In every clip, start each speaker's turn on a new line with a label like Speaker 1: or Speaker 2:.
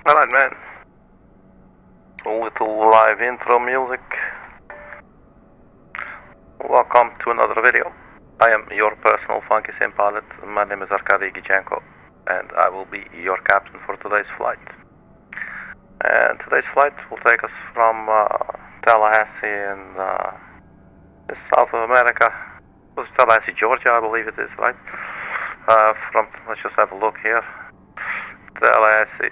Speaker 1: Alright, man. A little live intro music. Welcome to another video. I am your personal funky sim pilot. My name is Arkady Gidzenko, and I will be your captain for today's flight. And today's flight will take us from Tallahassee in South of America. It was Tallahassee, Georgia, I believe it is, right? Let's just have a look here. Tallahassee.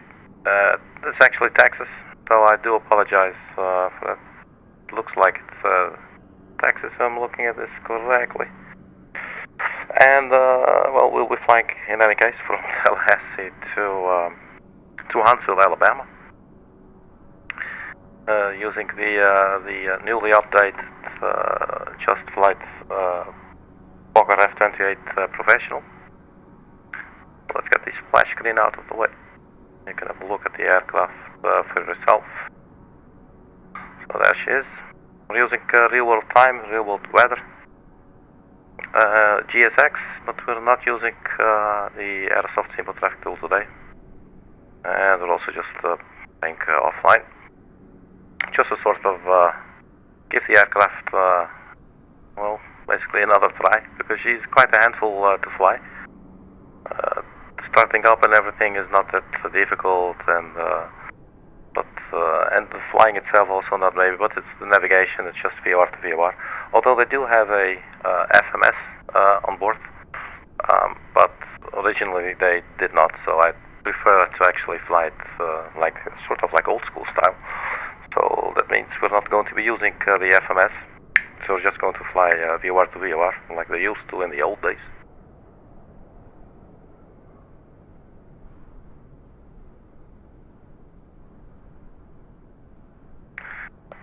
Speaker 1: It's actually Texas, so I do apologize for that. It looks like it's Texas if I'm looking at this correctly. And, well, we'll be flying in any case from Tallahassee to Huntsville, Alabama. Using the newly updated Just Flight Fokker F28 Professional. Let's get the splash screen out of the way. You can have a look at the aircraft for yourself. So there she is. We're using real world time, real world weather. GSX, but we're not using the Aerosoft Simple Traffic tool today. And we're also just playing offline. Just to sort of give the aircraft, well, basically another try, because she's quite a handful to fly. Starting up and everything is not that difficult, and the flying itself also not maybe, but it's the navigation. It's just VOR to VOR. Although they do have a FMS on board, but originally they did not. So I prefer to actually fly it like sort of like old school style. So that means we're not going to be using the FMS. So we're just going to fly VOR to VOR like they used to in the old days.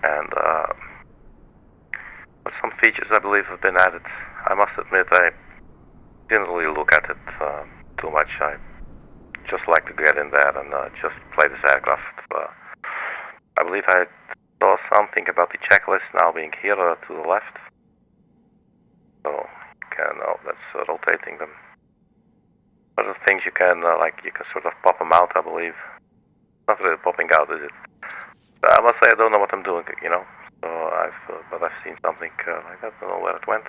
Speaker 1: And some features I believe have been added. I must admit I didn't really look at it too much. I just like to get in there and just play this aircraft. I believe I saw something about the checklist now being here to the left. So you can, oh, that's rotating them. Other things you can you can sort of pop them out, I believe. Not really popping out, is it? I must say I don't know what I'm doing, you know. So but I've seen something like that. I don't know where it went.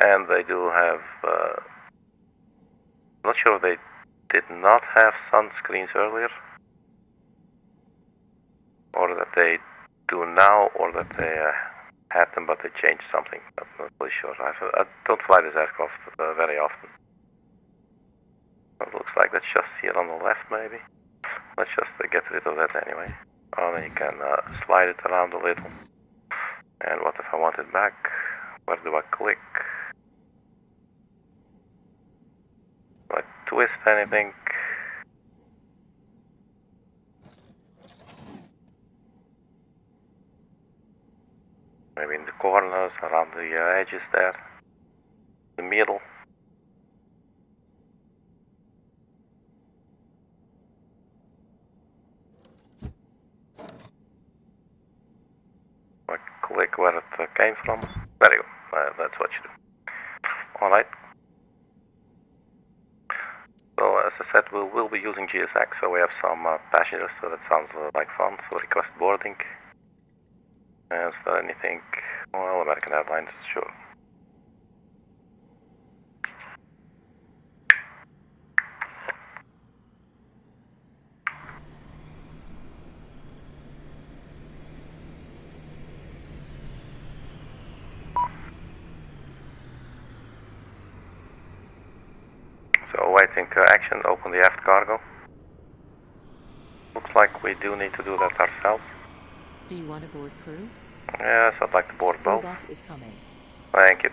Speaker 1: And they do have. I'm not sure if they did not have sunscreens earlier, or that they do now, or that they had them but they changed something. I'm not really sure. I don't fly this aircraft very often. It looks like that's just here on the left, maybe. Let's just get rid of that anyway. Oh, then you can slide it around a little. And what if I want it back? Where do I click? Do I twist anything? Maybe in the corners, around the edges there. The middle. Click where it came from. There you go. That's what you do. Alright. So as I said, we will be using GSX, so we have some passengers, so that sounds like fun. So request boarding. Is there anything? Well, American Airlines, sure. So awaiting action. Open the aft cargo. Looks like we do need to do that ourselves.
Speaker 2: Do you want to board crew?
Speaker 1: Yes, I'd like to board both.
Speaker 2: The bus is coming.
Speaker 1: Thank you.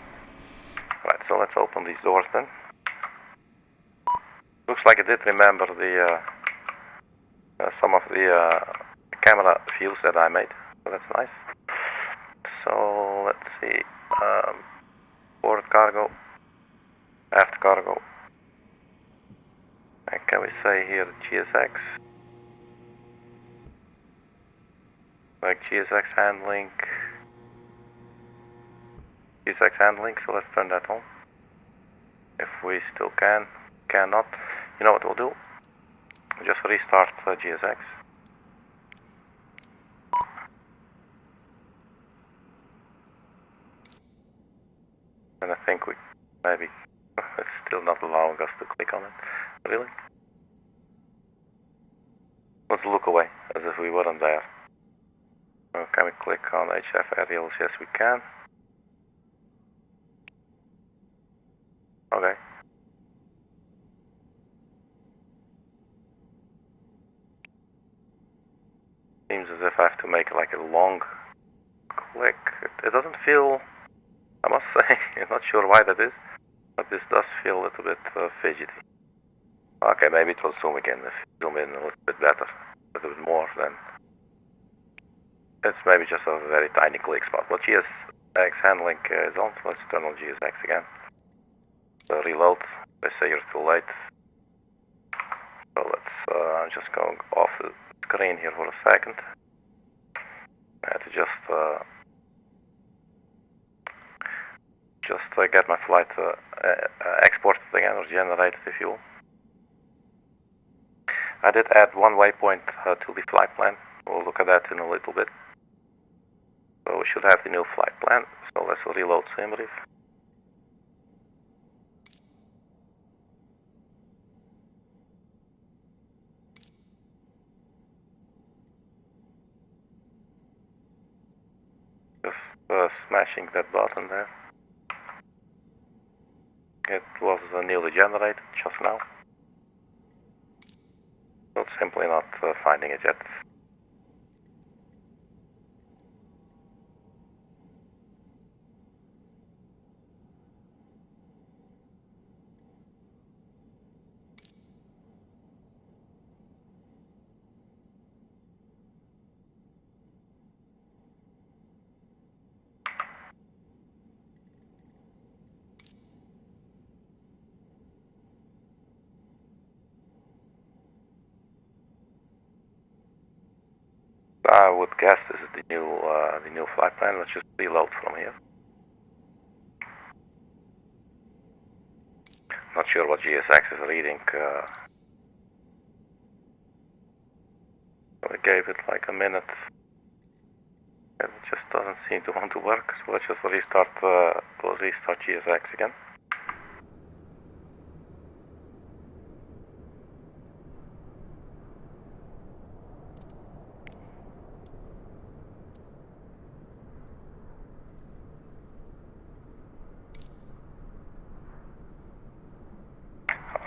Speaker 1: Right, so let's open these doors then. Looks like it did remember the some of the camera views that I made, so that's nice. So let's see, board cargo, aft cargo, and can we say here GSX, like GSX handling, so let's turn that on. If we still cannot, you know what we'll do? Just restart GSX. And I think we maybe it's still not allowing us to click on it. Really? Let's look away as if we weren't there. Can we click on HF aerials? Yes, we can. Okay. Seems as if I have to make like a long click. It doesn't feel, I must say, I'm not sure why that is, but this does feel a little bit fidgety. Okay, maybe it will zoom again. If you zoom in a little bit better, a little bit more, then it's maybe just a very tiny click spot. But GSX handling is on, so let's turn on GSX again. So reload, they say you're too late. So let's, I'm just going off the screen here for a second. I had to just get my flight exported again, or generated if you will. I did add one waypoint to the flight plan. We'll look at that in a little bit. So we should have the new flight plan. So let's reload SimRiff. Just smashing that button there. It was newly generated just now. So it's simply not finding it yet. I would guess this is the new flight plan. Let's just reload from here. Not sure what GSX is reading. We gave it like a minute. It just doesn't seem to want to work. So let's just restart GSX again.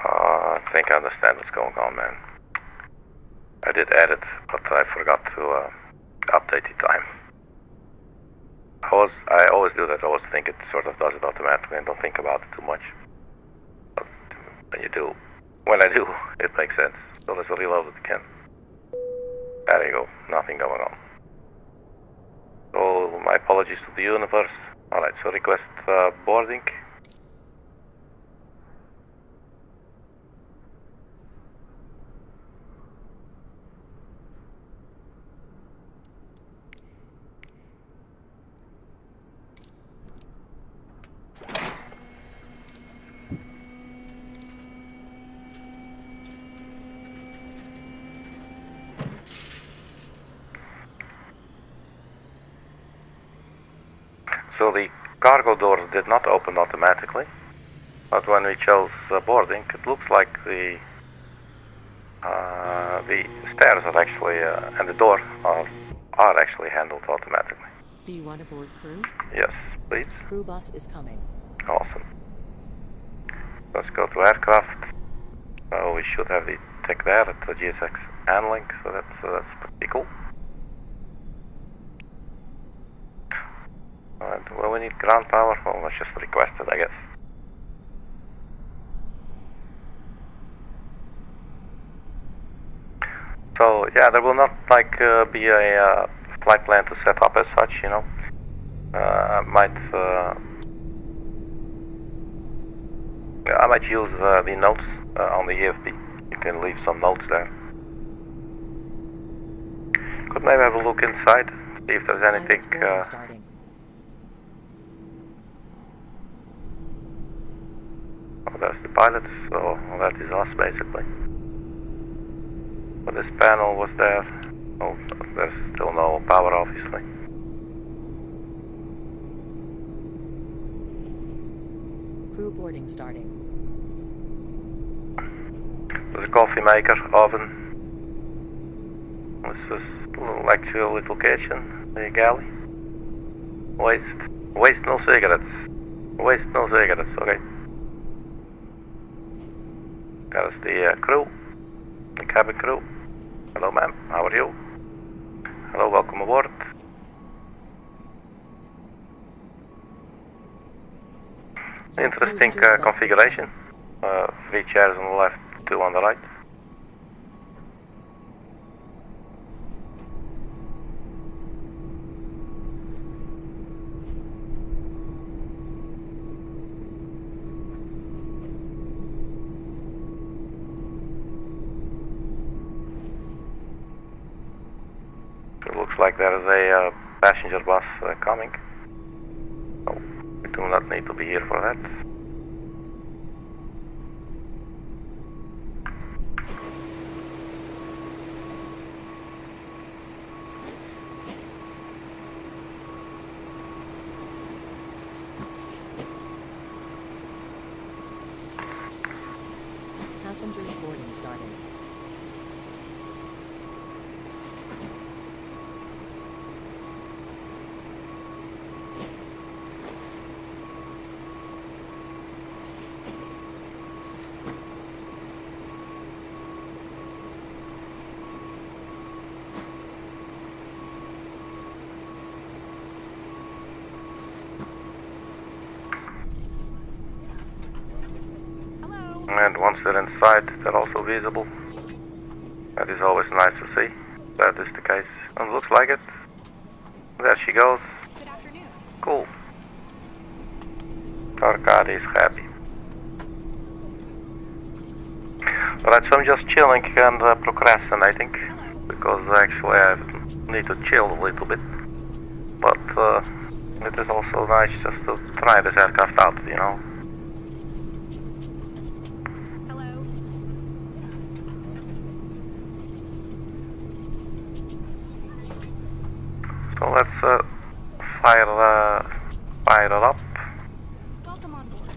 Speaker 1: I think I understand what's going on, man. I did edit, but I forgot to update the time. I always do that. I always think it sort of does it automatically and don't think about it too much. But when I do, it makes sense. So let's reload it again. There you go. Nothing going on. So my apologies to the universe. Alright, so request boarding. So the cargo doors did not open automatically, but when we chose boarding, it looks like the stairs are actually and the door are actually handled automatically.
Speaker 2: Do you want to board crew?
Speaker 1: Yes, please.
Speaker 2: Crew bus is coming.
Speaker 1: Awesome. Let's go to aircraft. So we should have the tech there at the GSX handling, so that's pretty cool. And well, we need ground power. Well, let's just request it, I guess. So yeah, there will not be a flight plan to set up as such, you know. I might use the notes on the EFB. You can leave some notes there. Could maybe have a look inside, see if there's anything.
Speaker 2: Starting.
Speaker 1: Oh, there's the pilots, so that is us basically. But this panel was there. Oh, there's still no power, obviously.
Speaker 2: Crew boarding starting.
Speaker 1: There's a coffee maker, oven. This is actually a little kitchen, a galley. Waste no cigarettes. Waste no cigarettes, okay. There's the crew, the cabin crew. Hello ma'am, how are you? Hello, welcome aboard. Interesting configuration. 3 chairs on the left, 2 on the right. It looks like there is a passenger bus coming. So we do not need to be here for that.
Speaker 2: Passengers boarding starting.
Speaker 1: And once they're inside, they're also visible. That is always nice to see. That is the case. And looks like it. There she goes.
Speaker 3: Good afternoon.
Speaker 1: Cool. Arkady is happy. Alright, so I'm just chilling and procrastinating. Because actually I need to chill a little bit. But it is also nice just to try this aircraft out, you know. So let's fire it up.
Speaker 3: Welcome on board.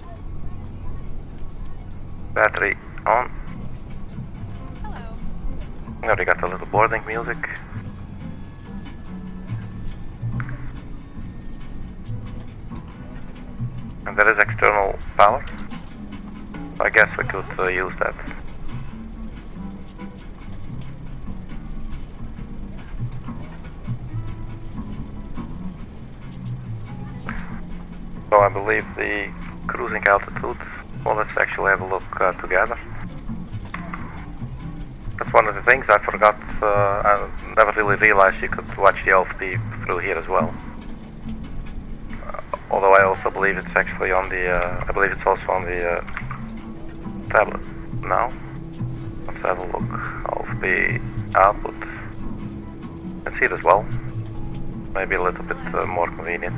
Speaker 1: Battery on.
Speaker 3: Hello.
Speaker 1: Now we got a little boarding music. And there is external power. I guess we could use that. So I believe the cruising altitude, well, let's actually have a look together. That's one of the things I forgot. I never really realized you could watch the OFP through here as well. Although I also believe it's actually on the, I believe it's also on the tablet now. Let's have a look. OFP output. Let's see it as well. Maybe a little bit more convenient.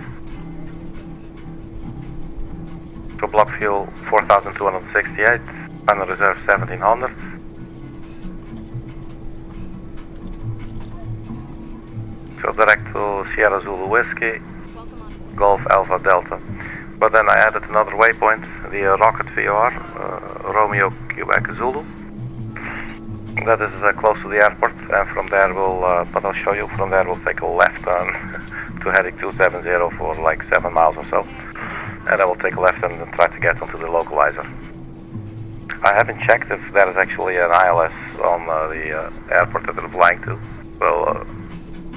Speaker 1: So block fuel 4,268, final reserve 1,700. So direct to Sierra Zulu Whiskey, Golf Alpha Delta. But then I added another waypoint, the Rocket VOR, Romeo Quebec Zulu. That is close to the airport, and from there we'll, but I'll show you, from there we'll take a left turn to heading 270 for like 7 miles or so. And I will take a left and try to get onto the localizer. I haven't checked if there is actually an ILS on the airport that they're flying to, so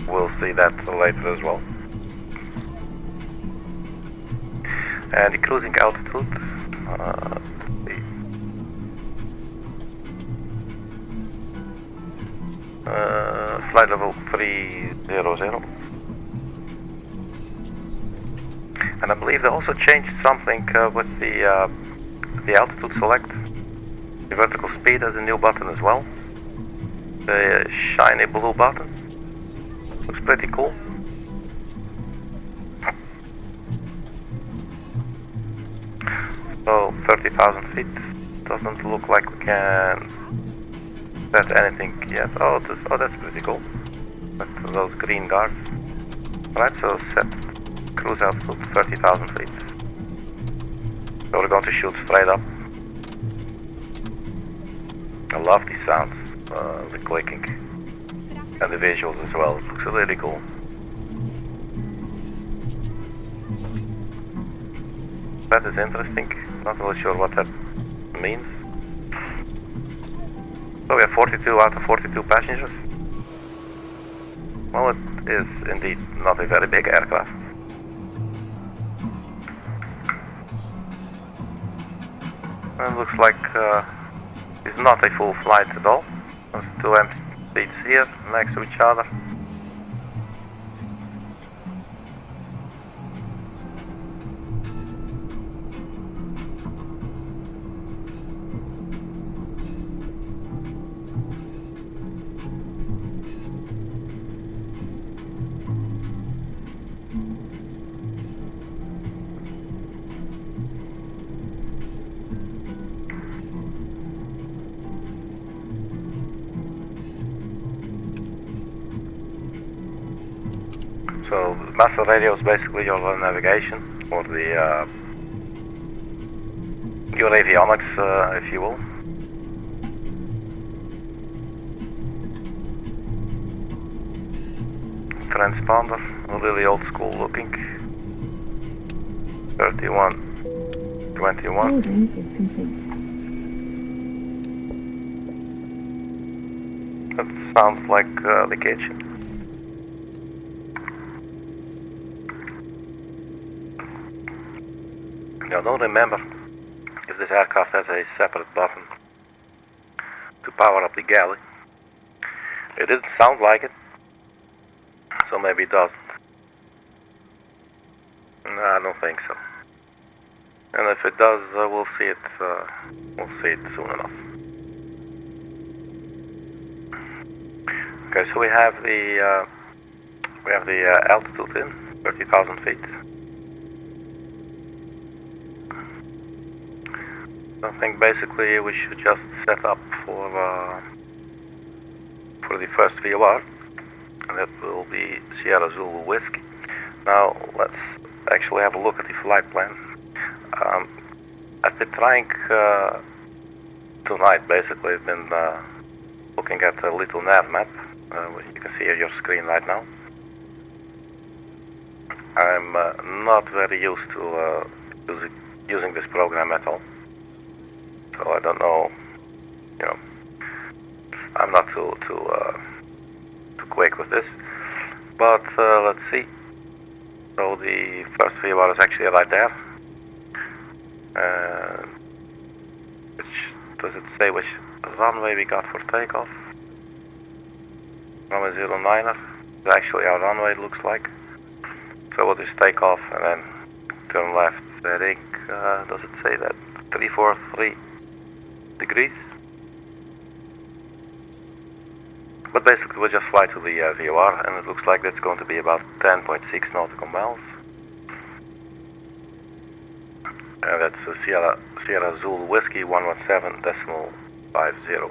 Speaker 1: we'll see that later as well. And the cruising altitude, flight level 300. And I believe they also changed something with the altitude select. The vertical speed has a new button as well. The shiny blue button. Looks pretty cool. So 30,000 feet. Doesn't look like we can set anything yet. Oh, that's pretty cool. With those green guards. Alright, so set cruise altitude 30,000 feet. So we're going to shoot straight up. I love these sounds, the clicking, and the visuals as well. It looks really cool. That is interesting. Not really sure what that means. So we have 42 out of 42 passengers. Well, it is indeed not a very big aircraft. It looks like it's not a full flight at all. There's two empty seats here next to each other. So the master radio is basically your navigation, or the your avionics, if you will. Transponder, really old school looking. 3121.
Speaker 4: Loading is complete.
Speaker 1: That sounds like the kitchen. Now, I don't remember if this aircraft has a separate button to power up the galley. It didn't sound like it, so maybe it doesn't. No, I don't think so. And if it does, we'll see it. We'll see it soon enough. Okay, so we have the altitude in 30,000 feet. I think basically we should just set up for the first VOR, and that will be Sierra Zulu Whiskey. Now let's actually have a look at the flight plan. I've been trying tonight. Basically, I've been looking at a little nav map. You can see on your screen right now. I'm not very used to using this program at all. So I don't know, you know, I'm not too quick with this, but let's see. So the first VOR is actually right there. Does it say which runway we got for takeoff? Runway 09er is actually our runway, it looks like. So we'll just take off and then turn left. I think, does it say that? 343 degrees. But basically we'll just fly to the VOR, and it looks like that's going to be about 10.6 nautical miles. And that's Sierra Zulu Whiskey 117.50.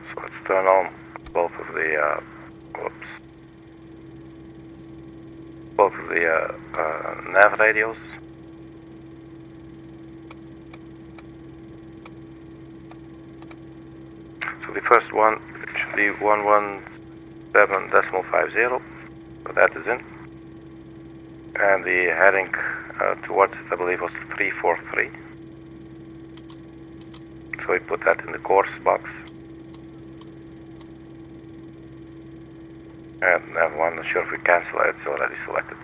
Speaker 1: So let's turn on both of the nav radios. So the first one should be 117.50. So that is in. And the heading towards it, I believe, was 343. So we put that in the course box. And never mind, not sure if we cancel it, it's already selected.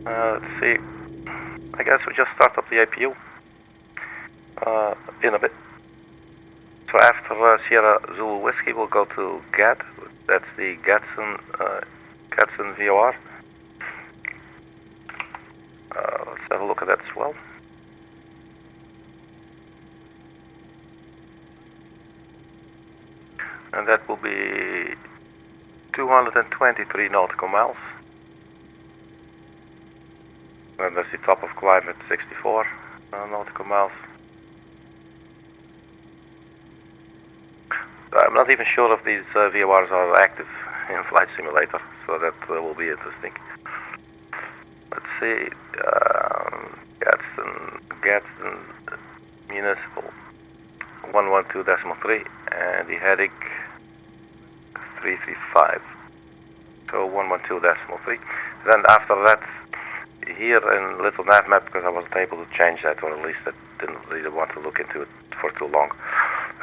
Speaker 1: Let's see. I guess we just start up the APU in a bit. So after Sierra Zulu Whiskey, we'll go to GAD. That's the Gidzenko VOR. Let's have a look at that as well. And that will be 223 nautical miles. And that's the top of climb at 64 nautical miles. I'm not even sure if these VORs are active in Flight Simulator, so that will be interesting. Let's see, Gadsden Municipal 112.3 and the heading 335. So 112.3. Then after that, here in Little Nav Map, because I wasn't able to change that, or at least I didn't really want to look into it for too long,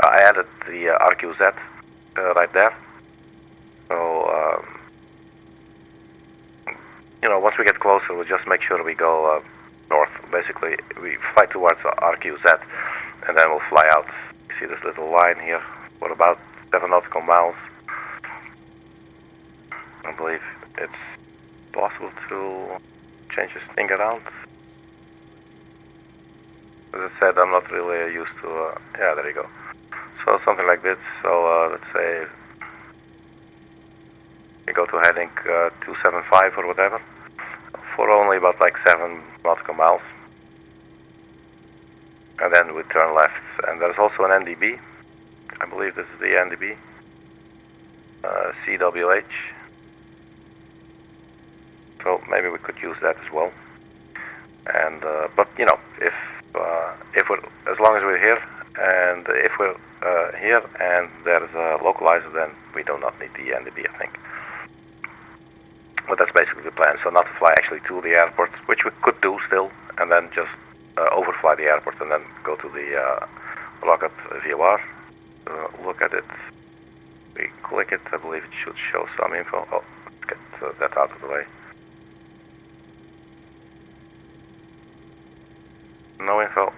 Speaker 1: I added the RQZ right there. So, you know, once we get closer, we'll just make sure we go north. Basically, we fly towards RQZ, and then we'll fly out. You see this little line here for about 7 nautical miles. I believe it's possible to change this thing around. As I said, I'm not really used to, yeah, there you go. So something like this, so let's say we go to heading 275 or whatever, for only about like 7 nautical miles. And then we turn left, and there's also an NDB. I believe this is the NDB. CWH. So maybe we could use that as well. And but you know, if we're, as long as we're here, and if we're here and there's a localizer, then we do not need the NDB, I think. But that's basically the plan. So not to fly actually to the airport, which we could do still, and then just overfly the airport and then go to the rocket VOR. Look at it. We click it. I believe it should show some info. Oh, let's get that out of the way. No info.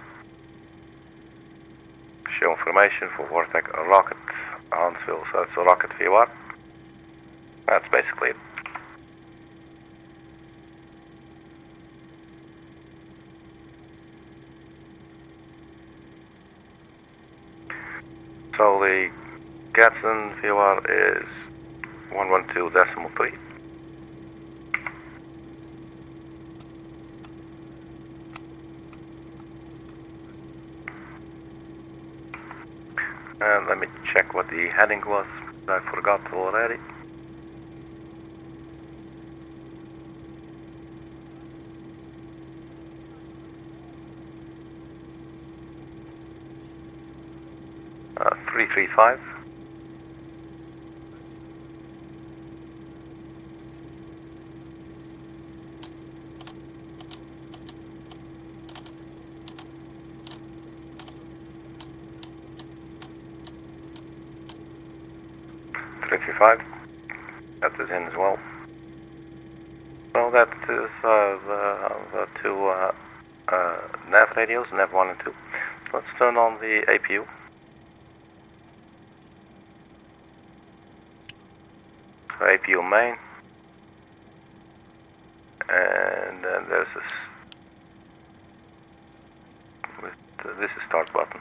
Speaker 1: Show information for Vortex rocket Huntsville. So it's a rocket VOR. That's basically it. So the Gidzenko VOR is 112.3. And let me check what the heading was. I forgot already. Uh, 335. That is in as well. So that is the two nav radios, nav 1 and 2. So let's turn on the APU. So APU main. And then there's this is start button.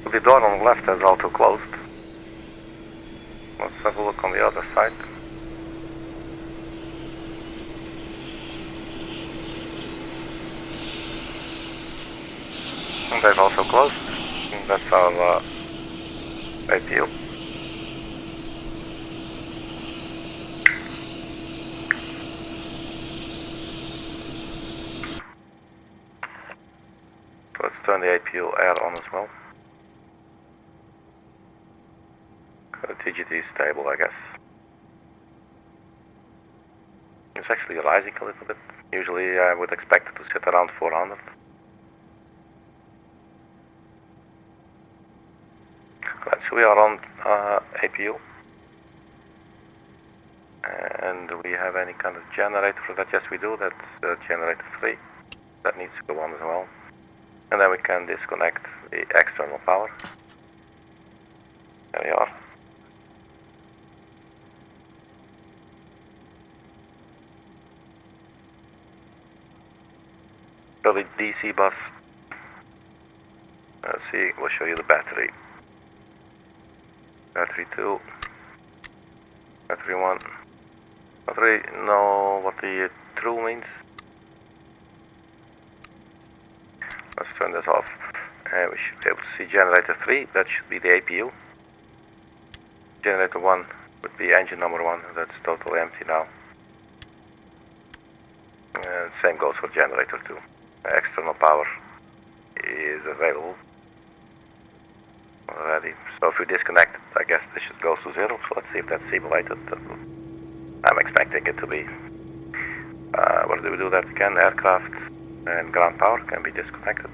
Speaker 1: The door on the left is also closed. Let's have a look on the other side. And they've also closed. And that's our APU. fuel air on as well. The TGT is stable, I guess. It's actually rising a little bit. Usually I would expect it to sit around 400. Right, so we are on APU. And do we have any kind of generator for that? Yes, we do. That's generator 3. That needs to go on as well. And then we can disconnect the external power. There we are. So the DC bus. Let's see, we'll show you the battery. Battery 2. Battery 1. Not really know what the true means. Let's turn this off. We should be able to see generator 3, that should be the APU. Generator 1 would be engine number 1, that's totally empty now. Same goes for generator 2. External power is available already. So if we disconnect it, I guess this should go to 0. So let's see if that's simulated. I'm expecting it to be. What do we do that again? Aircraft and ground power can be disconnected.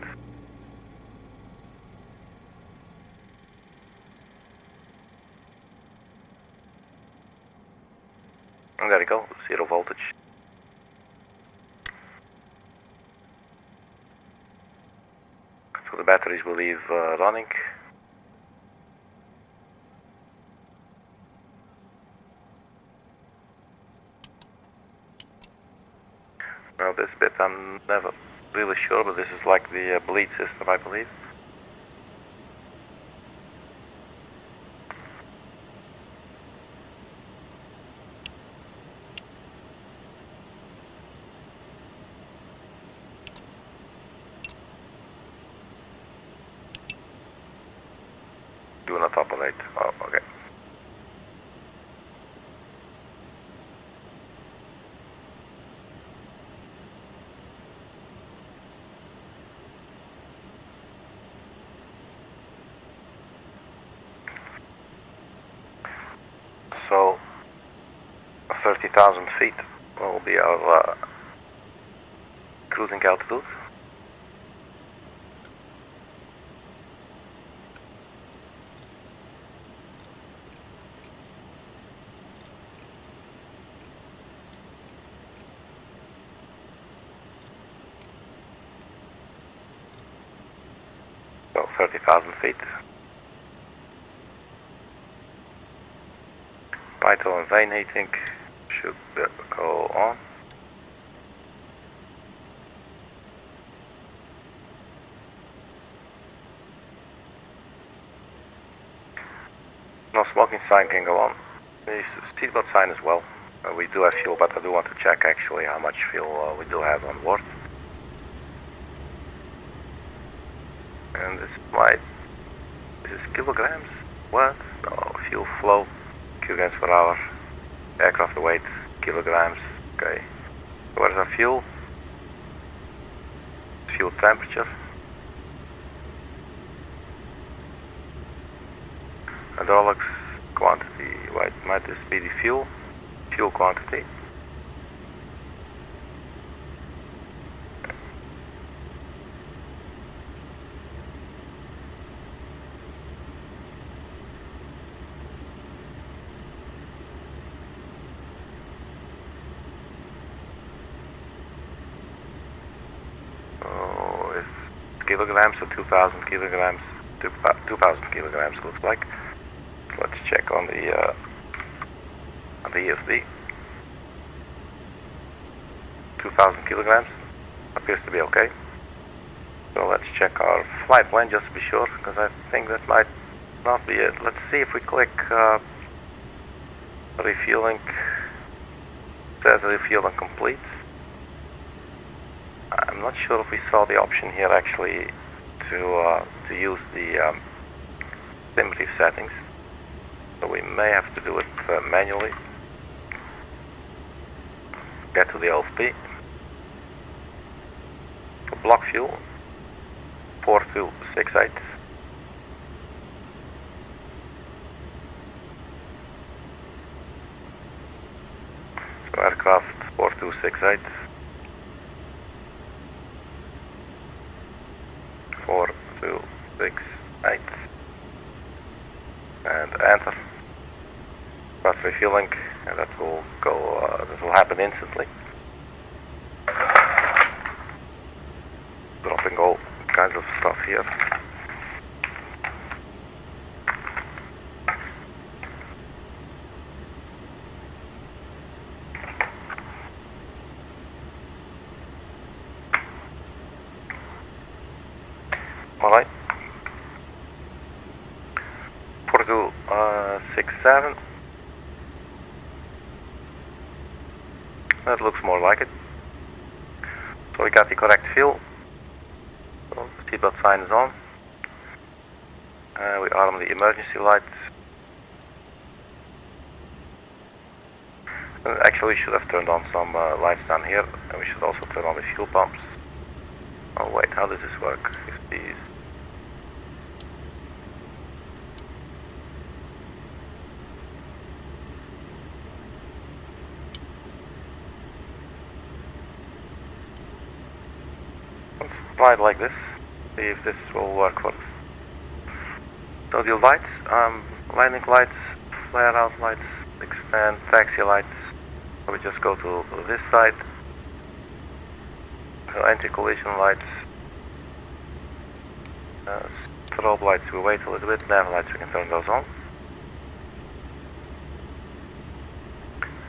Speaker 1: And there you go, 0 voltage. So the batteries will leave running. Now this bit I'm never really sure, but this is like the bleed system, I believe. Do not operate. Oh, okay. So 30,000 feet will be our cruising altitude. So 30,000 feet. Vital and vane heating should go on. No smoking sign can go on. The seatbelt sign as well. We do have fuel, but I do want to check actually how much fuel we do have on board. And this is kilograms? What? No, fuel flow. Kilograms per hour, aircraft weight, kilograms. Okay. Where's our fuel? Fuel temperature. Hydraulics quantity. Wait, might this be the fuel? Fuel quantity. Kilograms, so 2,000 kilograms, 2,000 kilograms looks like. Let's check on the ESD. 2,000 kilograms appears to be okay. So let's check our flight plan just to be sure, because I think that might not be it. Let's see if we click refueling. It says refueling complete. I'm not sure if we saw the option here actually to use the sim brief settings, so we may have to do it manually. Get to the LFP. Block fuel 4268. So aircraft 4268. 4268. And enter. Start refueling, and that will go. That will happen instantly. Dropping all kinds of stuff here. Alright. 4267. That looks more like it. So we got the correct fuel. So the seatbelt sign is on. We arm the emergency lights. And actually, we should have turned on some lights down here, and we should also turn on the fuel pumps. Oh wait, how does this work? If these. Let's try it like this. See if this will work for us. So the lights, landing lights, flare out lights, extend taxi lights. So we just go to this side. So anti-collision lights, strobe lights we wait a little bit, nav lights we can turn those on.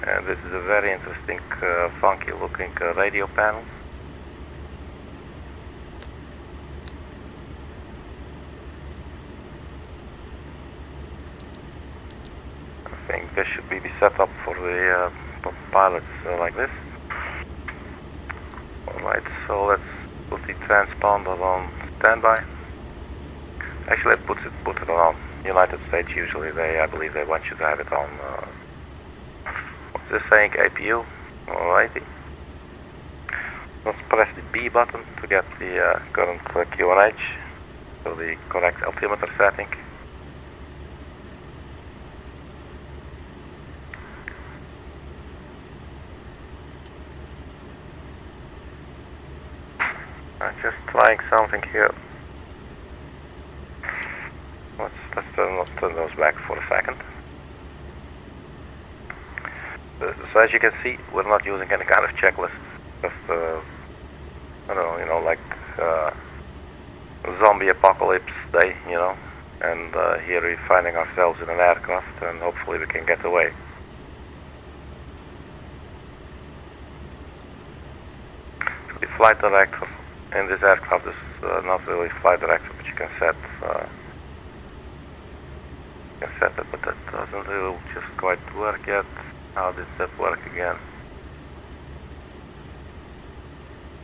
Speaker 1: And this is a very interesting, funky looking radio panel. I think this should be the setup for the pilots like this. Alright, so let's put the transponder on standby. Actually, put it on. United States usually I believe they want you to have it on. What's this saying? APU. Alrighty. Let's press the B button to get the current QNH, so the correct altimeter setting. I'm just trying something here. Let's turn those back for a second. So as you can see, we're not using any kind of checklist. Just I don't know, you know, like zombie apocalypse day, you know. And here we're finding ourselves in an aircraft, and hopefully we can get away. So the flight director in this aircraft is not really flight director, but you can set it, but that doesn't really just quite work yet. How does that work again?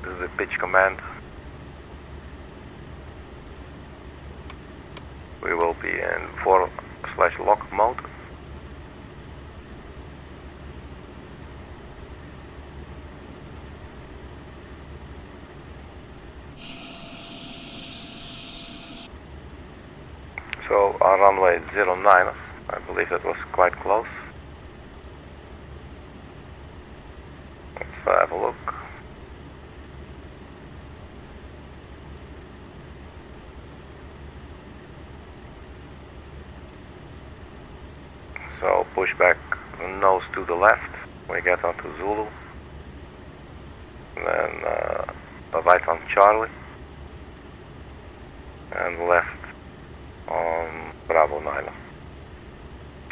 Speaker 1: This is the pitch command. We will be in VOR/lock mode. So our runway 09, I believe that was quite close. Let's have a look. So push back nose to the left, we get onto Zulu. And then right on Charlie. And left on Bravo 9.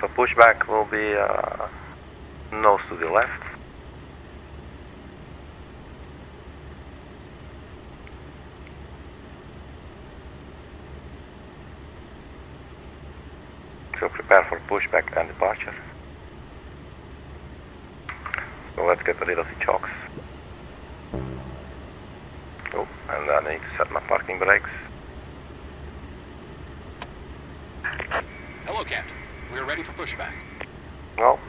Speaker 1: So pushback will be nose to the left. So prepare for pushback and departure. So let's get rid of the chocks. Oh, and I need to set my parking brakes.
Speaker 4: Hello, Captain. We are ready for pushback.
Speaker 1: Oh,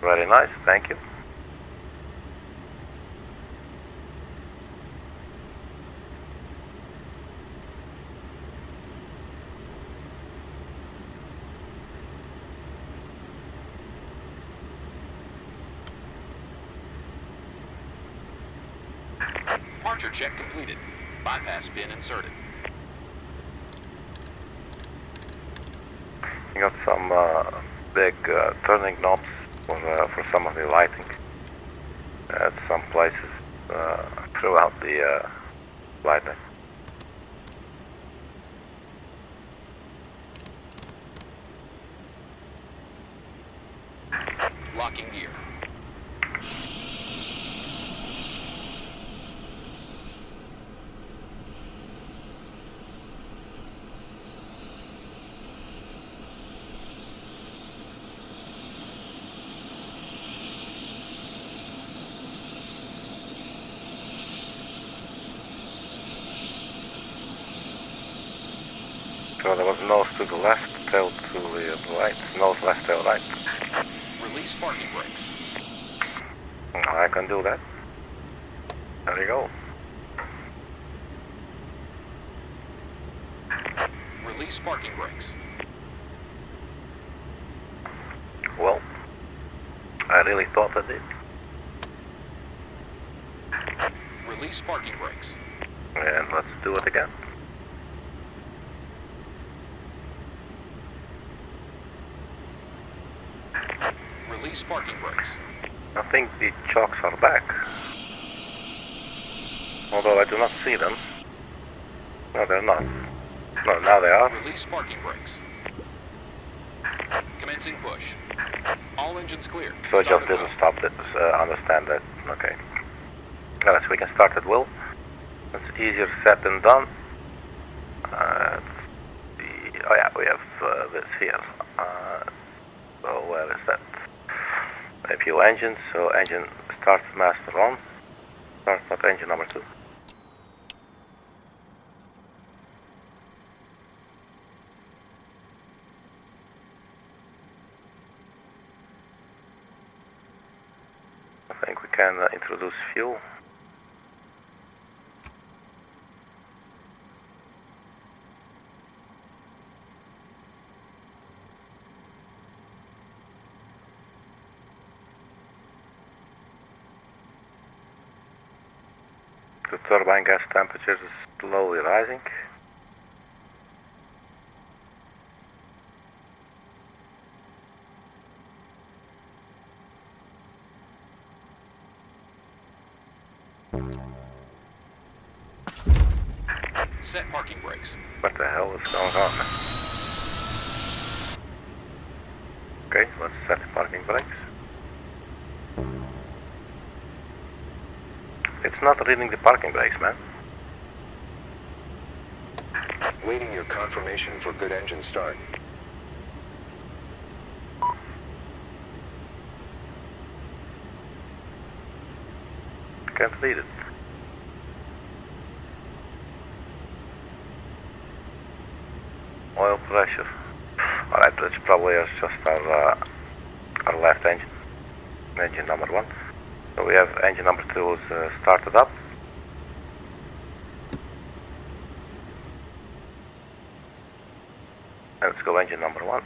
Speaker 1: very nice, thank you.
Speaker 4: Departure check completed. Bypass pin inserted.
Speaker 1: You got some big turning knobs for some of the lighting at some places throughout the flight deck.
Speaker 4: Locking gear.
Speaker 1: So there was nose to the left, tail to the right, nose left, tail right.
Speaker 4: Release parking brakes.
Speaker 1: I can do that. There you go.
Speaker 4: Release parking brakes.
Speaker 1: Well, I really thought I did.
Speaker 4: Release parking brakes.
Speaker 1: And let's do it again.
Speaker 4: Release parking brakes.
Speaker 1: I think the chocks are back. Although I do not see them. No, they're not. No, now they are.
Speaker 4: Release parking brakes. Commencing push. All engines clear.
Speaker 1: So it
Speaker 4: Start
Speaker 1: just
Speaker 4: at
Speaker 1: didn't
Speaker 4: will.
Speaker 1: stop it. Understand that. Okay. Alright, so we can start at will. It's easier said than done. Oh yeah, we have this here. So where is that? A few engines, so engine start master on. Start up engine number 2. I think we can introduce fuel. The turbine gas temperature is slowly rising.
Speaker 4: Set parking brakes.
Speaker 1: What the hell is going on? Okay, let's set the parking brakes. It's not reading the parking brakes, man.
Speaker 5: Waiting your confirmation for good engine start.
Speaker 1: Can't read it. Oil pressure. Alright, that's probably just our left engine. Engine number 1. So we have engine number 2 is started up. Let's go engine number 1.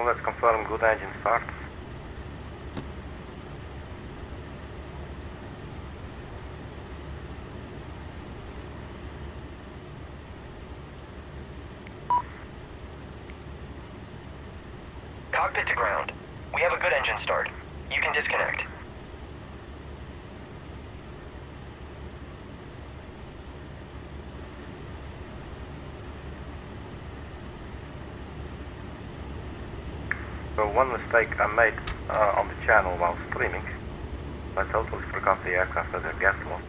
Speaker 1: Let's confirm good engine start.
Speaker 6: Cockpit to ground. We have a good engine start. You can disconnect.
Speaker 1: So one mistake I made on the channel while streaming, I totally forgot the aircraft has a gas loss.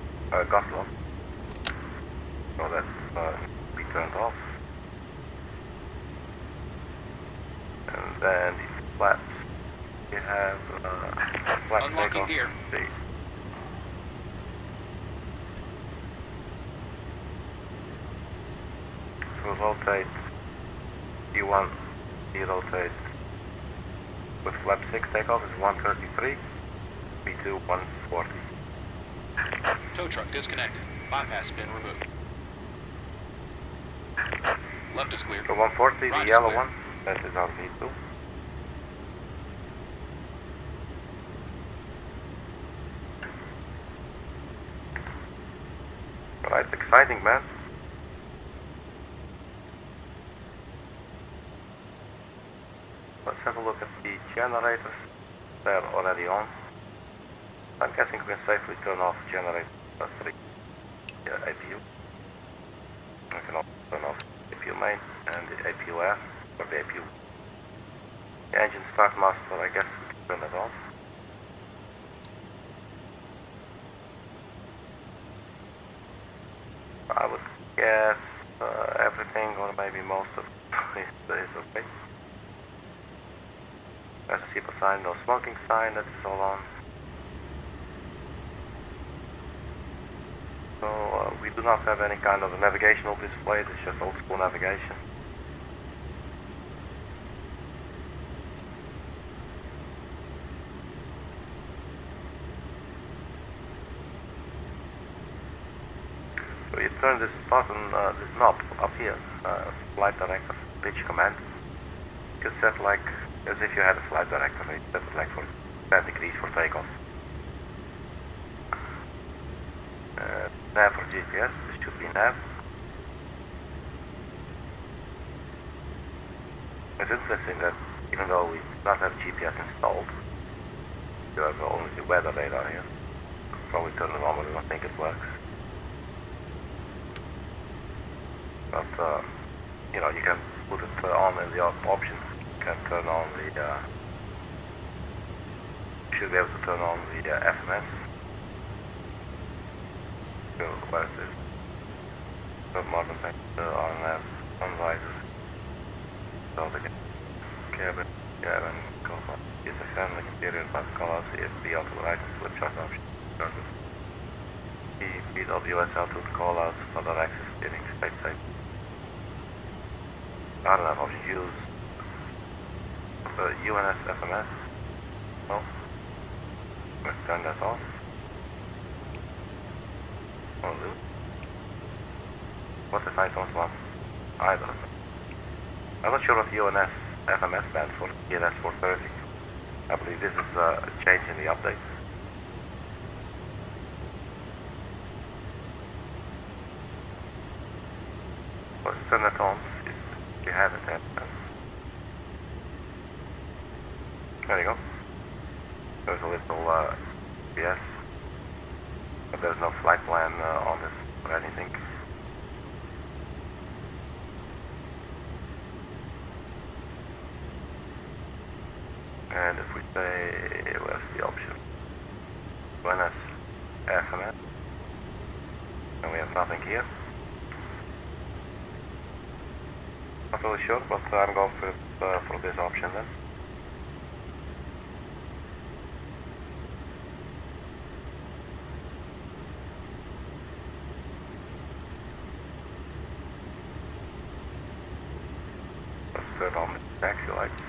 Speaker 1: So that's be turned off. And then the flaps. You have flat
Speaker 4: Unlocking
Speaker 1: takeoff
Speaker 4: gear.
Speaker 1: speed. So rotate E1, rotate with flap 6 takeoff is 133, B2 140.
Speaker 4: Tow truck disconnected. Bypass spin removed. Left is clear.
Speaker 1: So 140,
Speaker 4: Right
Speaker 1: the
Speaker 4: is
Speaker 1: yellow
Speaker 4: clear.
Speaker 1: one, that is our V2. Alright, exciting man. Let's have a look at the generators. They're already on. I'm guessing we can safely turn off generator 3 APU. We can also turn off APU main and the APU air or the APU. The engine start master, I guess we can turn it off. I would guess everything or maybe most of it is okay. There's a SEPA sign, no smoking sign, that's all on. So we do not have any kind of a navigational display, it's just old school navigation. So you turn this button, this knob up here, flight director, pitch command. You set like as if you had a flight director, right? Set it like for 10 degrees for takeoff. Nav for GPS, this should be nav. It's interesting that even though we do not have GPS installed, you have only the weather radar here. Probably turn it on, but I don't think it works. But, you know, you can put it on in the options. You can turn on the, you should be able to turn on the FMS. So, where is this? So, modern thing, RNF, sunrises. So, the cabin, call is a family interior, but colors, ESP, out to the right, flip chart option. The PWS out to the call out, other access, steering, state safe. I don't have options use the UNS FMS. No. Let's turn that off. Will do. What if I don't want either? I'm not sure what UNS FMS stands for, ELS 430. I believe this is a change in the update. Let's turn it on. You have it there. There you go. There's a little GPS, but there's no flight plan on this or anything. And if we say, where's the option? UNS FMS, and we have nothing here. Not really sure, but I'm going for this option then. Let's turn on the taxi lights.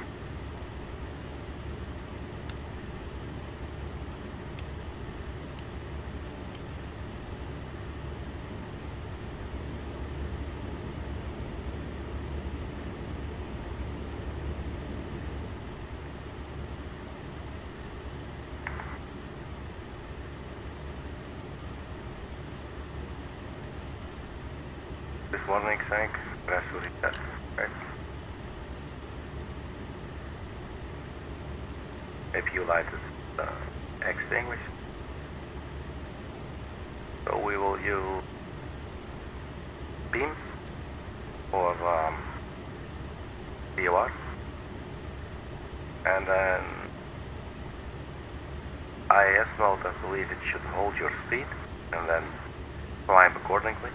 Speaker 1: This one wing sank, rest will be dead. Right. APU light is extinguished. So we will use beam for VOR, and then IAS mode, I believe it should hold your speed and then climb accordingly.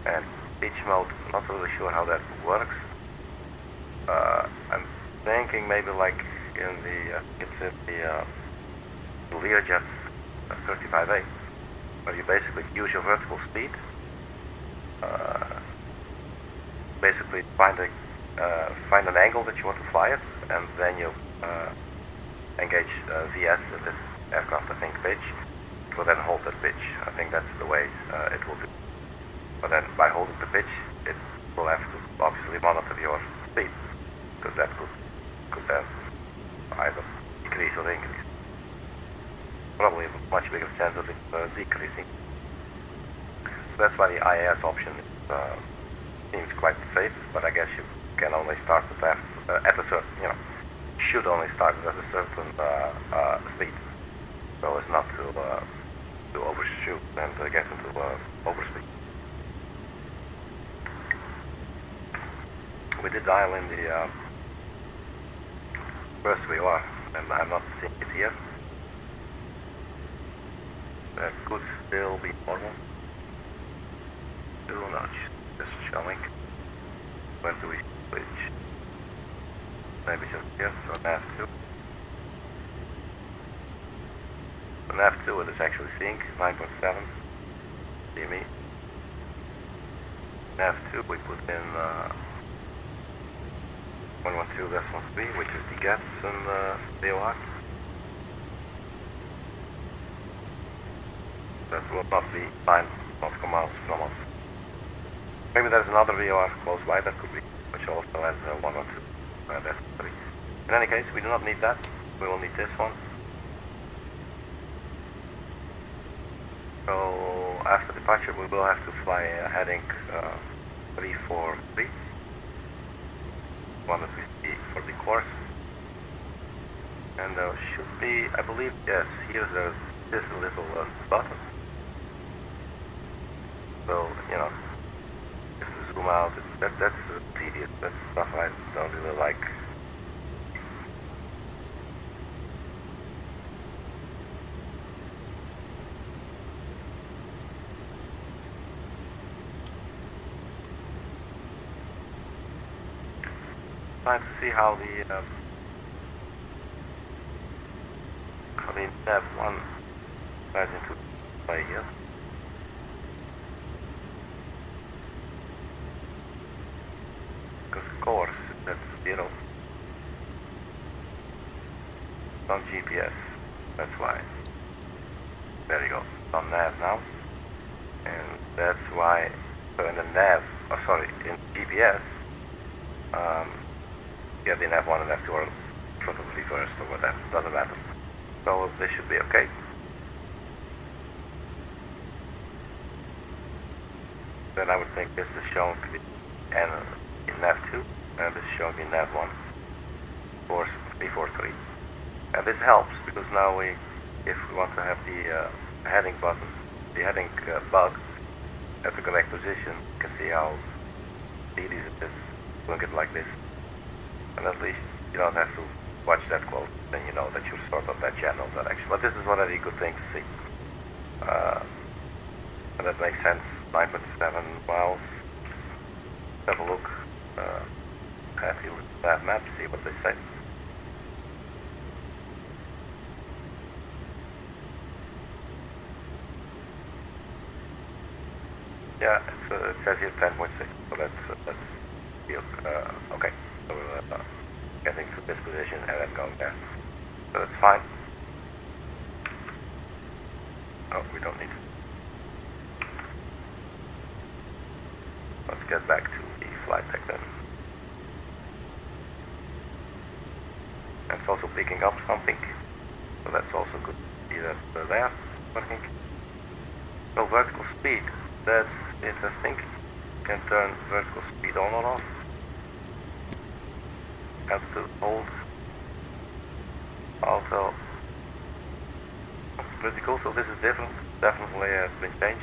Speaker 1: And pitch mode, not really sure how that works. I'm thinking maybe like in the it's in the Learjet 35A, where you basically use your vertical speed. Basically find an angle that you want to fly it, and then you engage VS at this aircraft, I think, pitch. It will then hold that pitch. I think that's the way it will be. But then by holding the pitch, it will have to obviously monitor your speed, because that could then either decrease or increase. Probably a much bigger chance of it decreasing. So that's why the IAS option seems quite safe, but I guess you can only start it at a certain, should only start it at a certain speed, so as not to overshoot and get into overspeed. We did dial in the first VOR, and I'm not seeing it here. That could still be normal. Do not just showing. When do we switch? Maybe just here, so nav2. So nav2 it is actually seeing 9.7. See me. nav2 we put in 112.3, which is the gaps in VOR. That will not be 9 nautical miles from us. Maybe there's another VOR close by that could be, which also has 1 or 2. That's 3. In any case, we do not need that. We will need this one. So after departure, we will have to fly heading 343. One that we see for the course. And there should be, I believe, yes, here's this little button. So, if you zoom out, that's tedious. That's stuff I don't really like. Trying to see how the nav1 ties into play here. Because course that's 0. It's on GPS. That's why. There you go. It's on nav now. And that's why. So in the nav, in GPS, yeah, the nav1 and nav2 are sort of reversed or whatever. Doesn't matter. So this should be okay. Then I would think this is showing in nav2, and this is showing in nav1, course 343. And this helps because now if we want to have the heading button, the heading bug at the correct position, you can see how easy it is doing it like this. And at least you don't have to watch that quote, then you know that you're sort of that general direction. But this is already a good thing to see. And that makes sense. 9.7 miles. Have a look. Happy with that map, see what they say. Yeah, it says here 10.6, so that's okay. So we're getting to this position and then going there. So that's fine. Oh, we don't need it. Let's get back to the flight deck then. And it's also picking up something, so that's also good to see that there working. So vertical speed, that's interesting. You can turn vertical speed on or off. Have to hold Also pretty cool. So this is different. Definitely has been changed.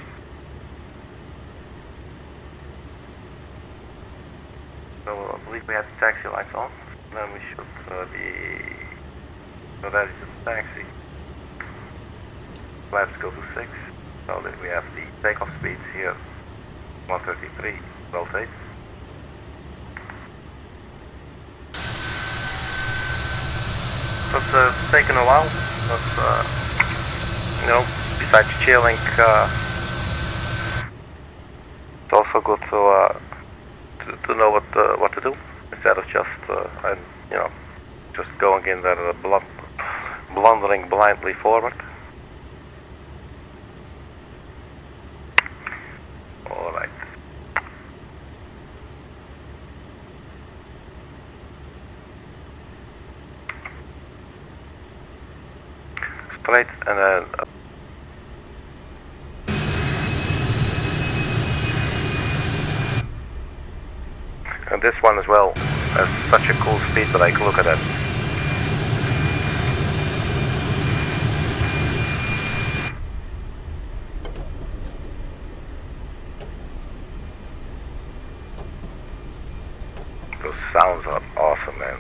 Speaker 1: So I believe we have the taxi lights on. Then we should be ready to taxi. Flaps go to 6. So that we have the takeoff speeds here. 133. Rotate. It's taken a while, but you know, besides chilling, it's also good to know what to do instead of just you know, just going in there blundering blindly forward. All right. Straight and then up. And this one as well has such a cool speed break. Look at that. Those sounds are awesome, man.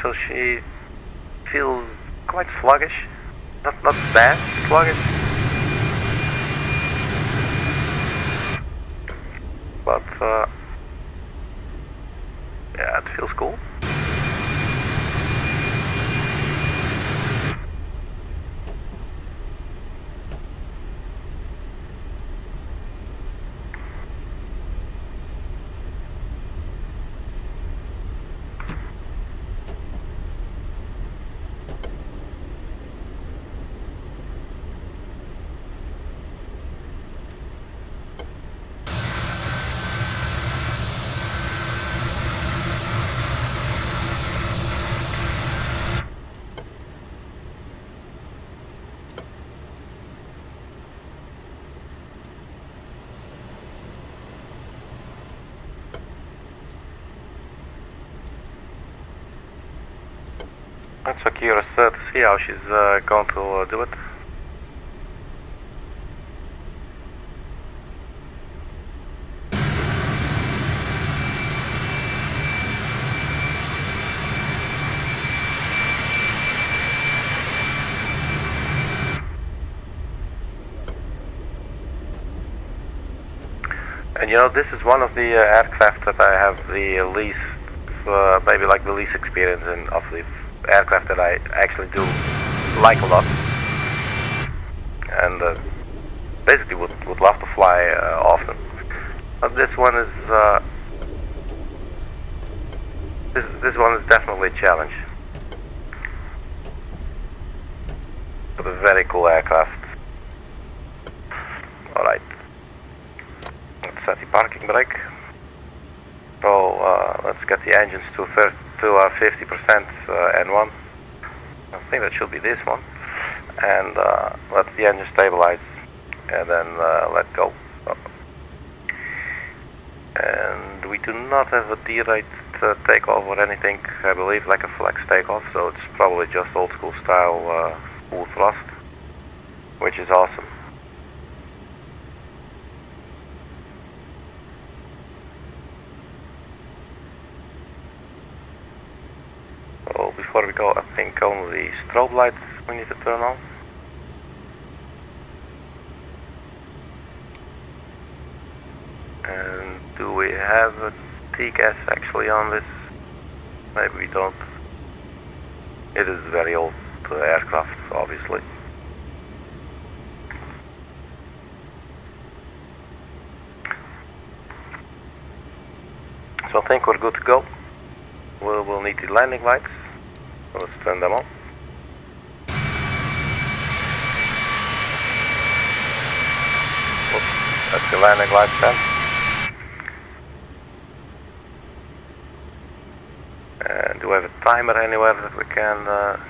Speaker 1: So she feels quite sluggish, not bad sluggish, but yeah, it feels cool. I'm so curious to see how she's going to do it. And you know, this is one of the aircraft that I have the least, maybe like the least experience in of the aircraft that I actually do like a lot, and basically would love to fly often. But this one is this one is definitely a challenge. But a very cool aircraft. All right. Set the parking brake. So let's get the engines to 50% N1. I think that should be this one. And let the engine stabilize, and then let go. And we do not have a D-rate takeoff or anything, I believe, like a flex takeoff. So it's probably just old school style full thrust, which is awesome. So before we go, I think only the strobe lights we need to turn on. And do we have a TCAS actually on this? Maybe we don't. It is very old aircraft, obviously. So I think we're good to go. We'll need the landing lights, so let's turn them on. Oops, that's the landing lights then. And do we have a timer anywhere that we can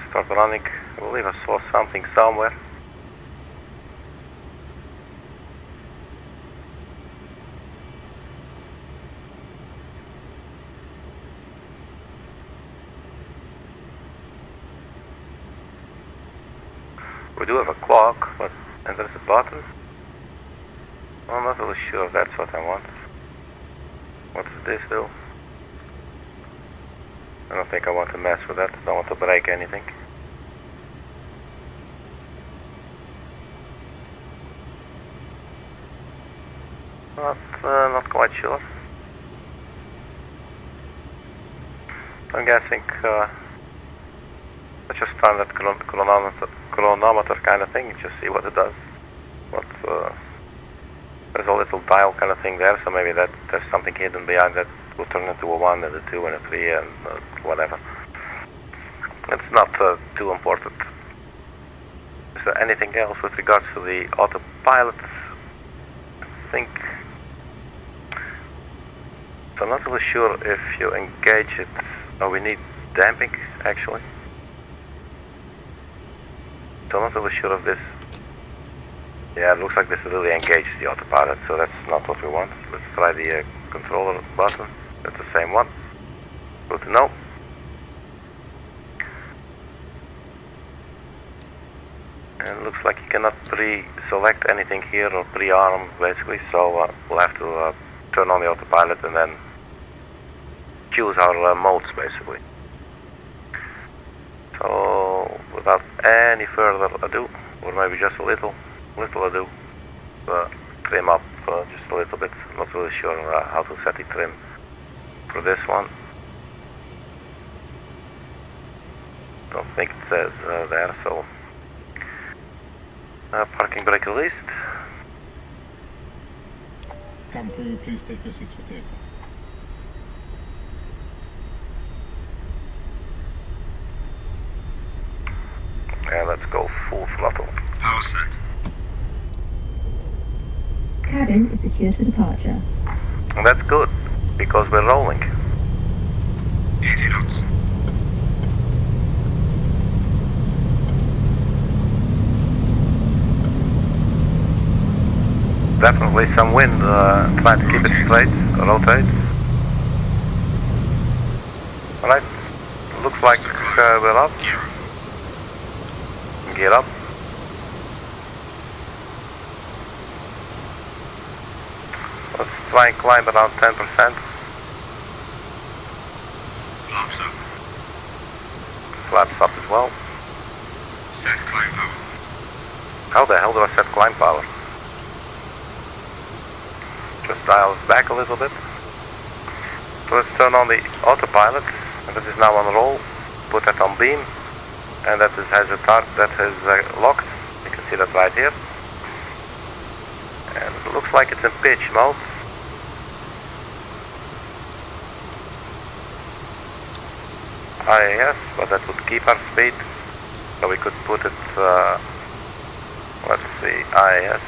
Speaker 1: start running? I believe I saw something somewhere. We do have a clock, but and there's a button. I'm not really sure if that's what I want. What does this do? I don't think I want to mess with that. I don't want to break anything. Not quite sure. I'm guessing it's just standard chronometer kind of thing. Just see what it does. There's a little dial kind of thing there, so maybe that there's something hidden behind that will turn into a 1 and a 2 and a 3 and whatever. It's not too important. Is there anything else with regards to the autopilot? I think... So I'm not really sure if you engage it... Oh, we need damping, actually. So I'm not really sure of this. Yeah, it looks like this really engages the autopilot, so that's not what we want. Let's try the controller button. That's the same one. Good to know. And it looks like you cannot pre-select anything here or pre-arm, basically, so we'll have to turn on the autopilot and then choose our modes, basically. So, without any further ado, or maybe just a little ado, trim up just a little bit. Not really sure how to set the trim for this one. Don't think it says there, so parking brake released.
Speaker 7: Come through, please take your seats for takeoff.
Speaker 1: And let's go full throttle.
Speaker 7: Power set.
Speaker 8: Cabin is secured for departure.
Speaker 1: And that's good, because we're rolling.
Speaker 7: 80 knots.
Speaker 1: Definitely some wind, trying to keep it straight, rotate. Alright, looks like we're up. Gear up. Let's try and climb around 10%.
Speaker 7: Flaps up.
Speaker 1: Flaps up as well.
Speaker 7: Set climb power.
Speaker 1: How the hell do I set climb power? Just dial it back a little bit. So let's turn on the autopilot, and that is now on roll. Put that on beam, and that has locked. You can see that right here. And it looks like it's in pitch mode. IAS, but that would keep our speed. So we could put it, let's see, IAS.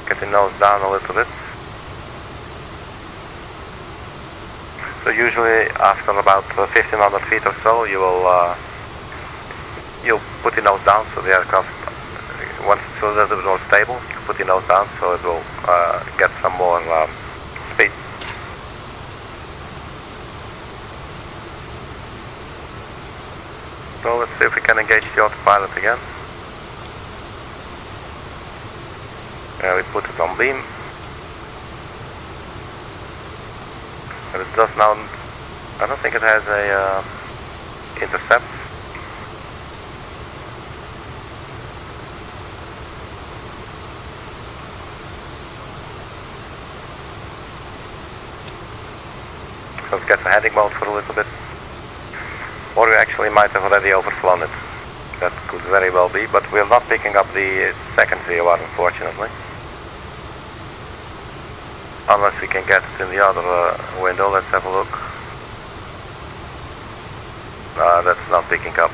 Speaker 1: Get the nose down a little bit. So usually after about 1500 feet or so, you will you'll put the nose down so the aircraft, once it's a little bit more stable, you put the nose down so it will get some more speed. So let's see if we can engage the autopilot again. We put it on beam. And it does now, I don't think it has a intercept. So it gets a heading mode for a little bit. Or we actually might have already overflown it. That could very well be, but we're not picking up the second VOR, unfortunately. Unless we can get it in the other window. Let's have a look. That's not picking up.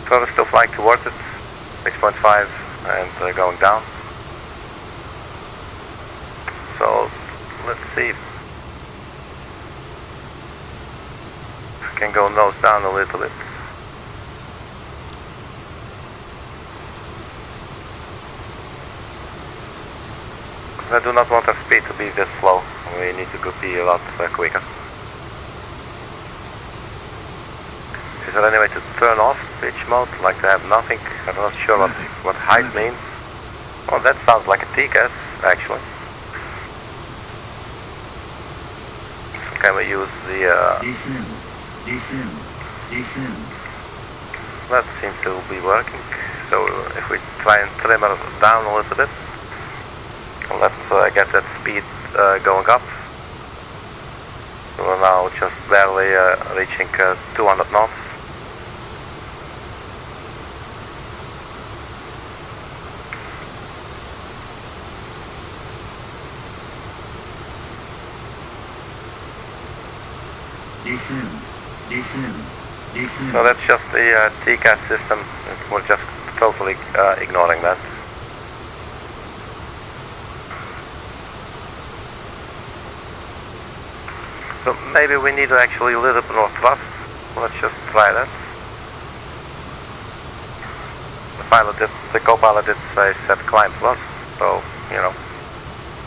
Speaker 1: So we're still flying towards it. 6.5 and going down. So let's see if we can go nose down a little bit. I do not want our speed to be this slow. We need to be a lot quicker. Is there any way to turn off pitch mode, like to have nothing? I'm not sure what height means. Well, that sounds like a TCAS, actually. So can we use the... That seems to be working. So if we try and trim her down a little bit, let's get that speed going up. So we're now just barely reaching 200 knots. So that's just the TCAS system. We're just totally ignoring that. So maybe we need actually a little bit more thrust. Let's just try that. The co-pilot did say set climb thrust, so you know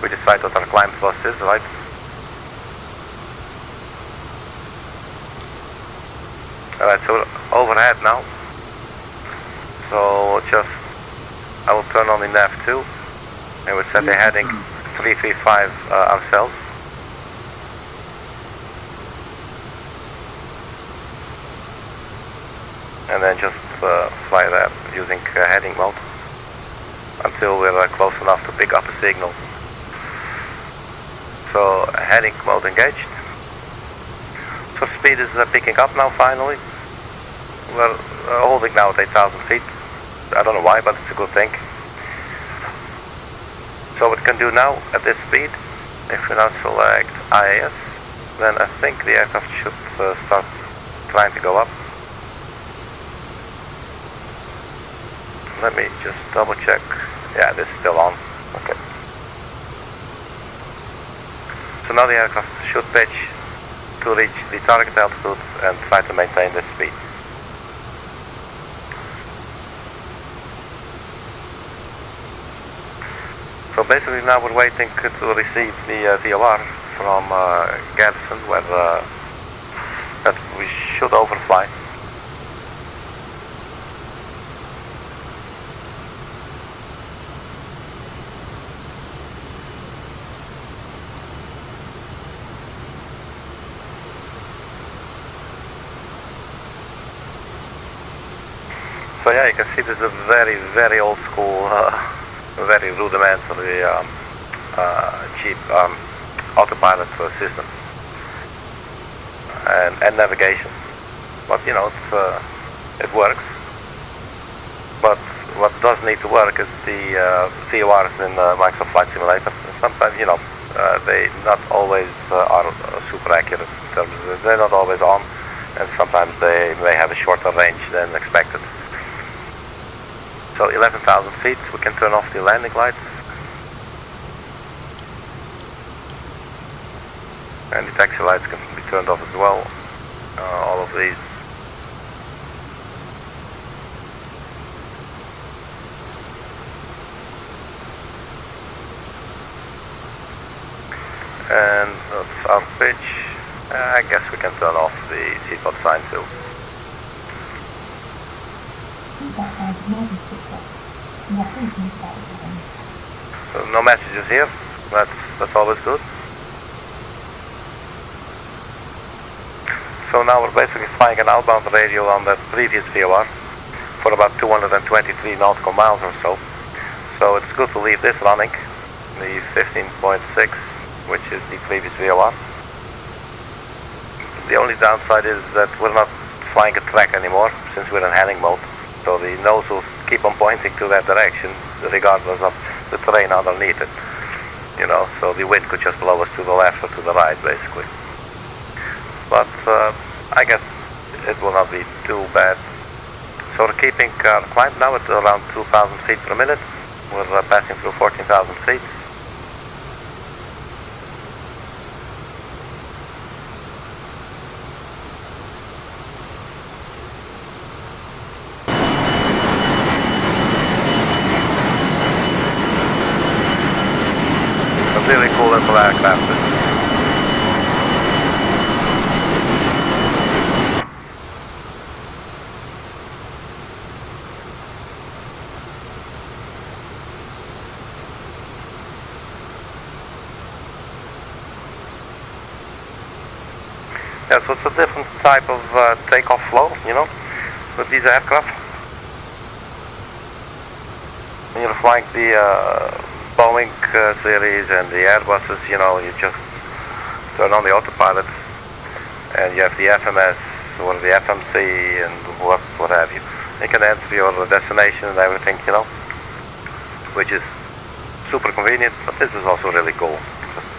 Speaker 1: we decide what our climb thrust is, right? Alright, so we're overhead now. So I will turn on the nav 2 and we'll set the heading 335 ourselves. And then just fly that using heading mode until we're close enough to pick up a signal. So heading mode engaged. So speed is picking up now finally. We're holding now at 8,000 feet. I don't know why, but it's a good thing. So what we can do now at this speed, if we now select IAS, then I think the aircraft should start trying to go up. Let me just double check. Yeah, this is still on. Okay. So now the aircraft should pitch to reach the target altitude and try to maintain this speed. So basically now we're waiting to receive the VOR from Garrison, where that we should overfly. So yeah, you can see this is a very, very old school, very rudimentary, cheap autopilot system and navigation. But you know, it works. But what does need to work is the VORs in Microsoft Flight Simulator. Sometimes, you know, they not always are super accurate in terms of, they're not always on, and sometimes they may have a shorter range than expected. So 11,000 feet, we can turn off the landing lights. And the taxi lights can be turned off as well. All of these. And that's our pitch. I guess we can turn off the seatbelt sign too. So no messages here. That's always good. So now we're basically flying an outbound radio on that previous VOR for about 223 nautical miles or so. So it's good to leave this running, the 15.6, which is the previous VOR. The only downside is that we're not flying a track anymore since we're in heading mode. So the nose will keep on pointing to that direction regardless of the terrain underneath it. You know, so the wind could just blow us to the left or to the right basically. But I guess it will not be too bad. So we're keeping our climb now at around 2,000 feet per minute. We're passing through 14,000 feet. sounds really cool little aircraft. Yeah, so it's a different type of takeoff flow, you know, with these aircraft. When you're flying the Boeing series and the Airbuses, you know, you just turn on the autopilot and you have the FMS or the FMC and what have you. You can enter your destination and everything, you know, which is super convenient, but this is also really cool.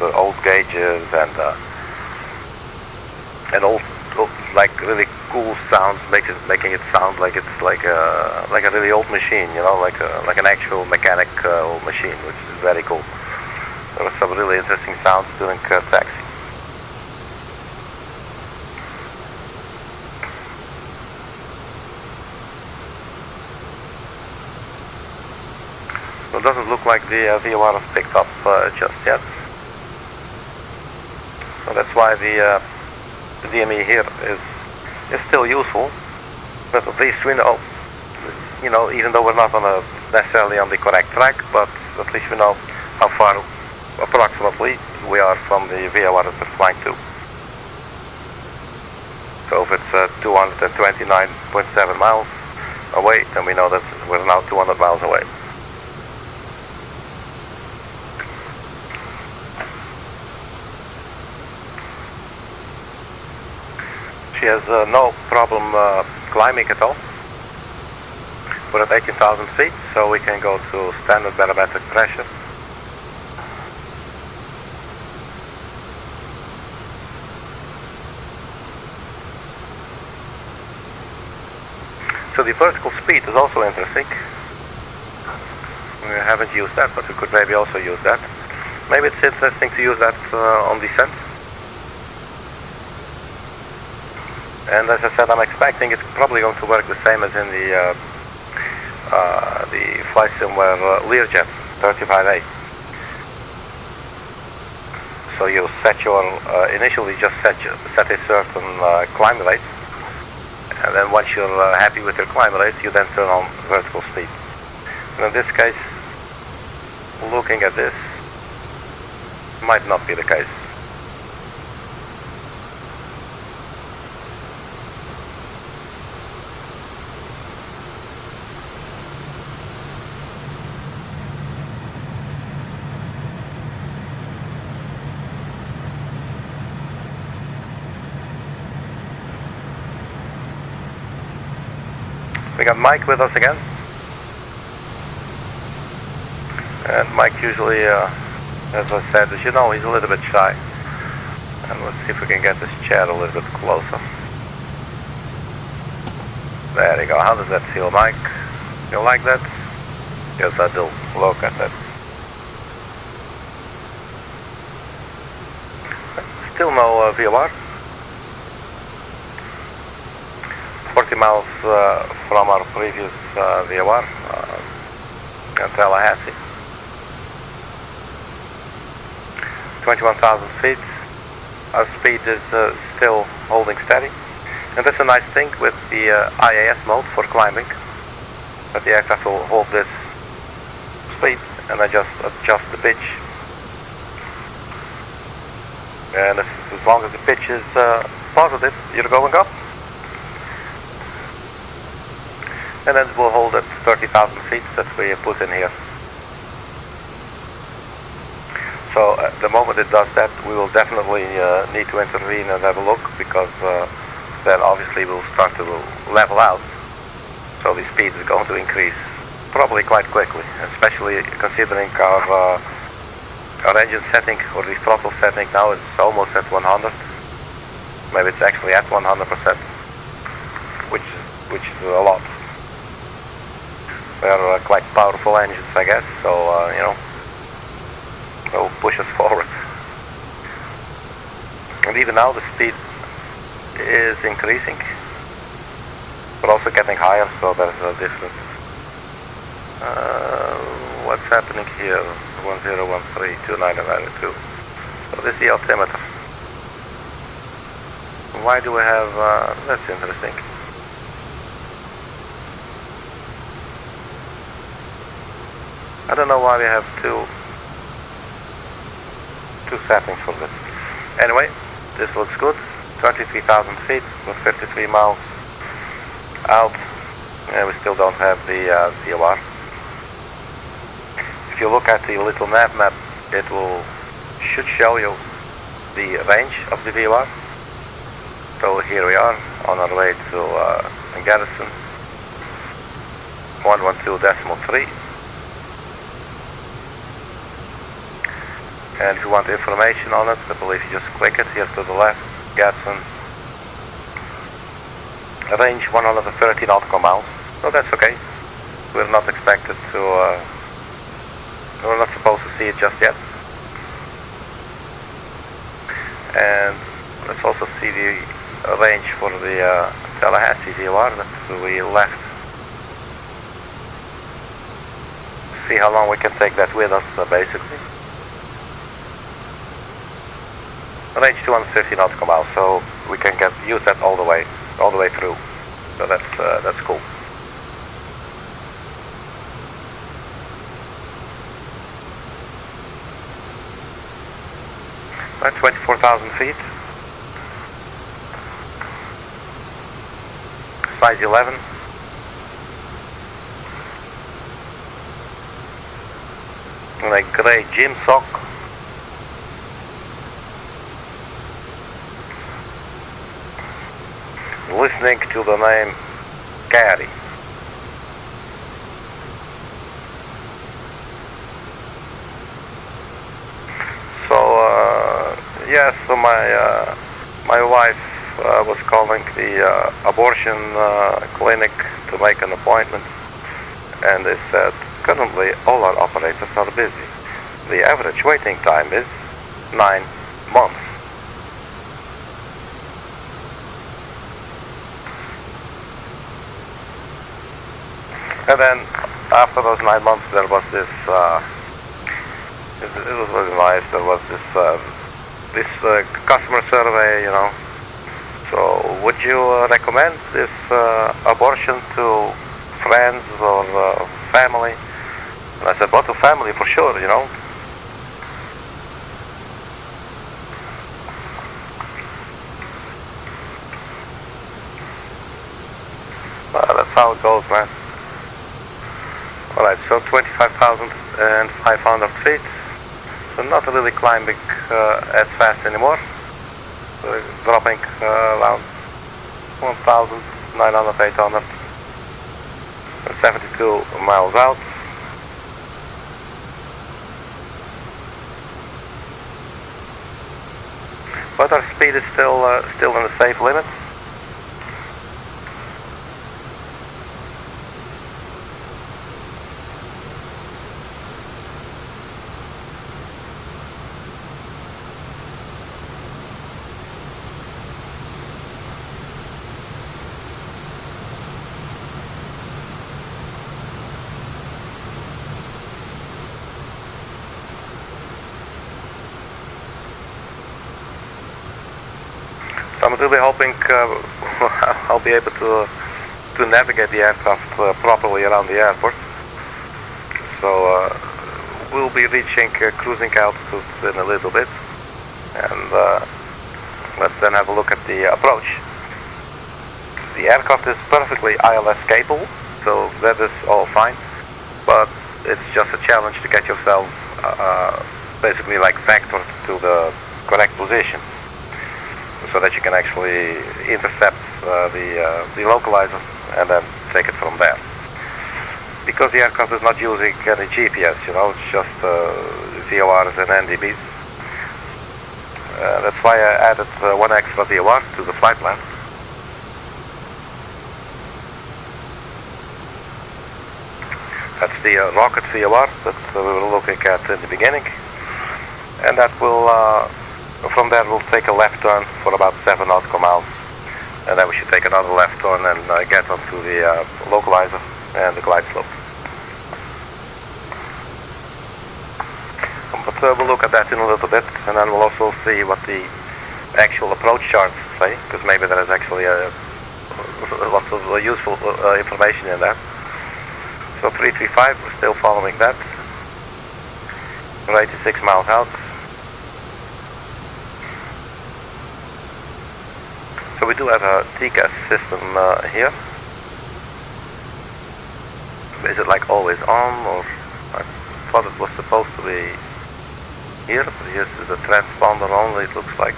Speaker 1: Just old gauges and old, like really cool sounds, making it sound like it's like a really old machine, you know, like an actual mechanical machine, which is very cool. There were some really interesting sounds during taxi. So it doesn't look like the VOR has picked up just yet. So that's why the DME here is still useful, but at least we know, you know, even though we're not necessarily on the correct track, but at least we know how far approximately we are from the VOR that we're flying to. So if it's 229.7 miles away, then we know that we're now 200 miles away. She has no problem climbing at all. We're at 18,000 feet, so we can go to standard barometric pressure. So the vertical speed is also interesting. We haven't used that, but we could maybe also use that. Maybe it's interesting to use that on descent. And as I said, I'm expecting it's probably going to work the same as in the flight simulator Learjet 35A. So you set your initially just set a certain climb rate, and then once you're happy with your climb rate, you then turn on vertical speed. And in this case, looking at this, might not be the case. We got Mike with us again, and Mike usually, as I said, as you know, he's a little bit shy. And let's see if we can get this chair a little bit closer. There you go. How does that feel, Mike? You like that? Yes, I do. Look at that. Still no VOR. 40 miles from our previous VOR in Tallahassee. 21,000 feet. Our speed is still holding steady. And that's a nice thing with the IAS mode for climbing, that the aircraft will hold this speed and I just adjust the pitch. And as long as the pitch is positive, you're going up. And then it will hold at 30,000 feet that we put in here. So at the moment it does that, we will definitely need to intervene and have a look, because then obviously we'll start to level out. So the speed is going to increase probably quite quickly, especially considering our engine setting, or the throttle setting now is almost at 100. Maybe it's actually at 100%, which is a lot. They're quite powerful engines, I guess, so you know, they'll push us forward. And even now the speed is increasing, but also getting higher, so there's a difference. what's happening here? 10132992. So this is the altimeter. Why do we have, that's interesting. I don't know why we have two settings for this. Anyway, this looks good. 23,000 feet with 53 miles out. And we still don't have the VOR. If you look at the little map, it should show you the range of the VOR. So here we are on our way to Garrison 112.3. And if you want information on it, I believe you just click it here to the left. Garrison range 130 nautical miles. So that's okay. We're not expected to. We're not supposed to see it just yet. And let's also see the range for the Tallahassee VOR that we left. See how long we can take that with us, basically. Range 230 nautical miles, so we can use that all the way through. So that's cool. Right, 24,000 feet. Size 11. And a gray gym sock. Listening to the name Arkady. So yes, so my wife was calling the abortion clinic to make an appointment, and they said currently all our operators are busy. The average waiting time is 9 months. And then after those 9 months, there was this. It was really nice. There was this customer survey, you know. So, would you recommend this abortion to friends or family? And I said, well, to family for sure, you know. That's how it goes, man. Alright, so 25,500 feet. So not really climbing as fast anymore. So dropping around 1,900, 800. 72 miles out. But our speed is still in the safe limits. I'm really hoping I'll be able to navigate the aircraft properly around the airport. So we'll be reaching cruising altitude in a little bit, and let's then have a look at the approach. The aircraft is perfectly ILS capable, so that is all fine, but it's just a challenge to get yourself basically like vectored to the correct position, so that you can actually intercept the localizer and then take it from there. Because the aircraft is not using any GPS, you know, it's just VORs and NDBs. That's why I added one extra VOR to the flight plan. That's the rocket VOR that we were looking at in the beginning. And that will, from there we'll take a left turn for about 7 nautical miles. And then we should take another left turn and get onto the localizer and the glide slope. But we'll look at that in a little bit, and then we'll also see what the actual approach charts say, because maybe there is actually lots of useful information in there. So 335, we're still following that. We're 86 miles out. So we do have a TCAS system here. Is it like always on, or I thought it was supposed to be here, but here's the transponder only, it looks like.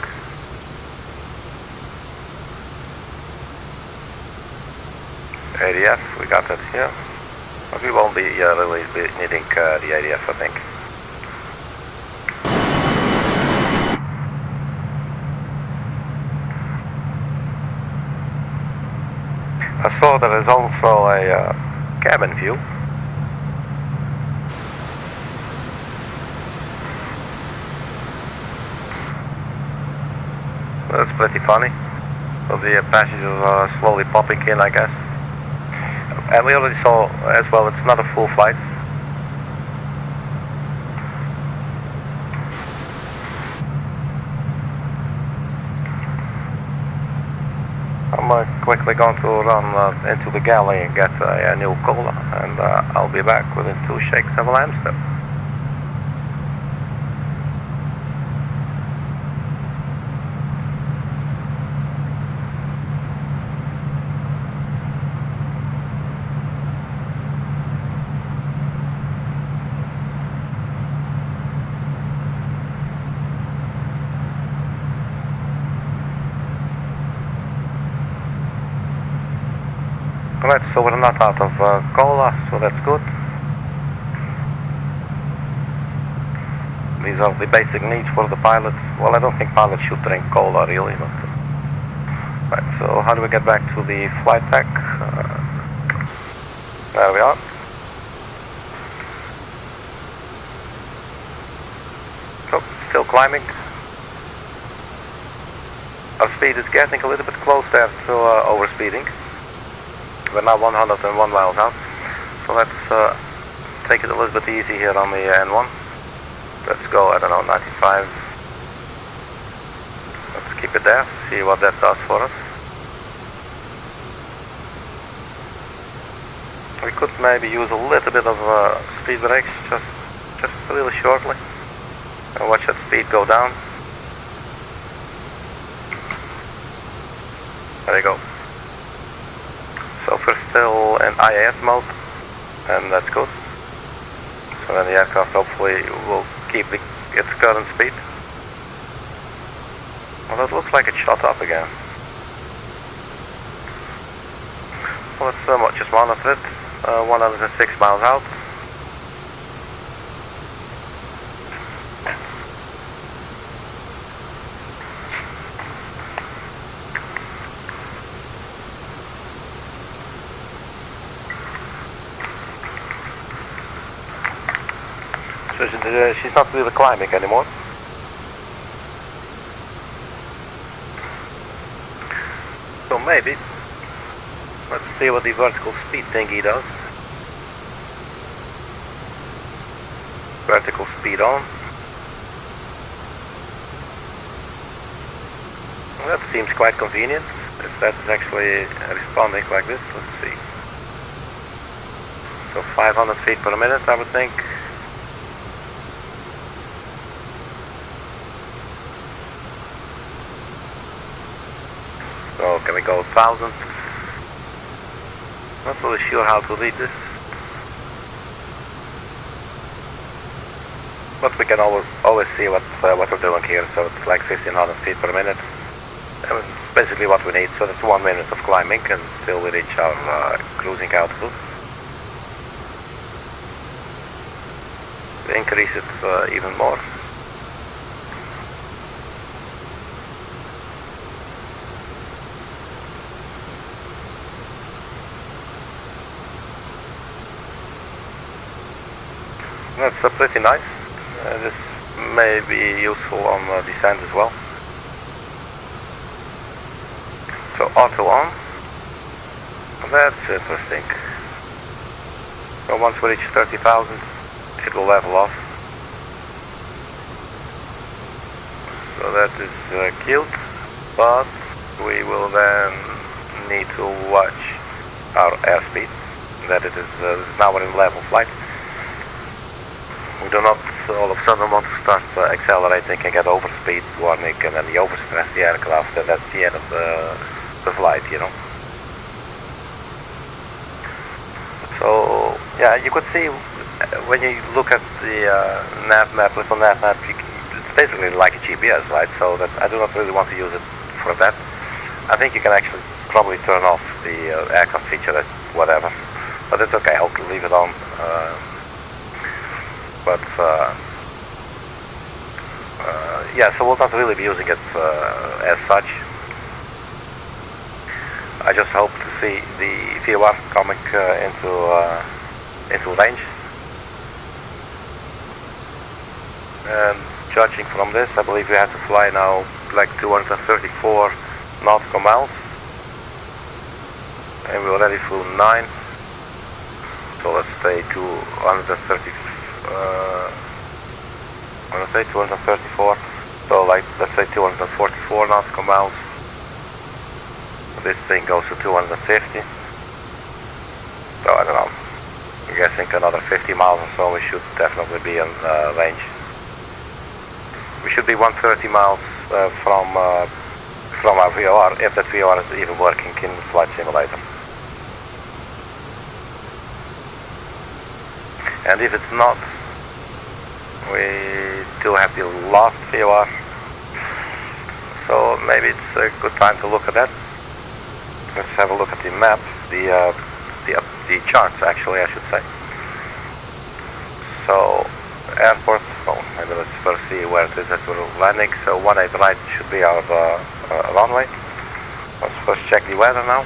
Speaker 1: ADF, we got that here. But we won't be really needing the ADF, I think. I saw there is also a cabin view. That's pretty funny. So the passengers are slowly popping in, I guess. And we already saw as well, it's not a full flight. I'm quickly going to run into the galley and get a new cola, and I'll be back within 2 shakes of a lamb step. Alright, so we're not out of cola, so that's good. These are the basic needs for the pilots. Well, I don't think pilots should drink cola, really. But, right, so how do we get back to the flight deck? There we are. So, still climbing. Our speed is getting a little bit close there to overspeeding. We're now 101 miles out, so let's take it a little bit easy here on the N1. Let's go, I don't know, 95. Let's keep it there, see what that does for us. We could maybe use a little bit of speed brakes, just really shortly, and watch that speed go down. There you go. So we're still in IAS mode, and that's good. So then the aircraft hopefully will keep its current speed. Well, it looks like it shot up again. Well, let's just monitor it. 106 miles out. So she's not really climbing anymore. So maybe, let's see what the vertical speed thingy does. Vertical speed on. Well, that seems quite convenient, if that's actually responding like this. Let's see. So 500 feet per minute, I would think. So can we go 1,000? Not really sure how to read this. But we can always see what we're doing here. So it's like 1,500 feet per minute. And basically what we need. So that's 1 minute of climbing until we reach our cruising altitude. We increase it even more. That's pretty nice. This may be useful on descent as well. So auto on. That's interesting. So once we reach 30,000, it will level off. So that is cute, but we will then need to watch our airspeed. That it is now we're in level flight. We do not all of a sudden want to start accelerating and get overspeed warning and then the overstress the aircraft, and that's the end of the flight, you know. So yeah, you could see when you look at the nav map, little nav map, it's basically like a GPS, right? So that I do not really want to use it for that. I think you can actually probably turn off the aircraft feature, whatever, but it's okay. I'll leave it on. Yeah, so we'll not really be using it as such. I just hope to see the VOR coming into range. And judging from this, I believe we have to fly now like 234 nautical miles. And we already flew 9. So let's say 234. So like let's say 244 nautical miles. This thing goes to 250. So I don't know. I'm guessing another 50 miles or so we should definitely be in range. We should be 130 miles from our VOR, if that VOR is even working in the flight simulator. And if it's not, we do have the last VOR. So maybe it's a good time to look at that. Let's have a look at the map, the charts actually, I should say. So airport, well, maybe let's first see where it is that we're landing. So 18 right should be our runway. Let's first check the weather now.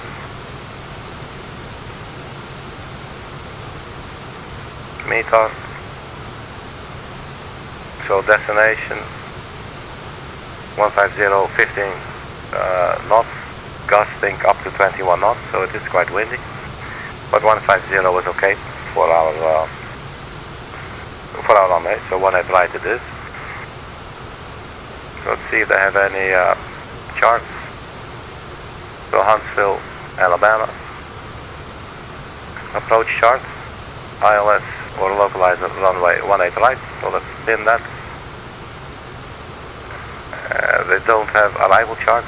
Speaker 1: METAR. So destination 150, 15 knots, gusting up to 21 knots, so it is quite windy. But 150 is okay for our runway, so 18 right it is. So let's see if they have any charts. So Huntsville, Alabama. Approach chart, ILS or localizer runway 18 right, so let's pin that. They don't have arrival charts,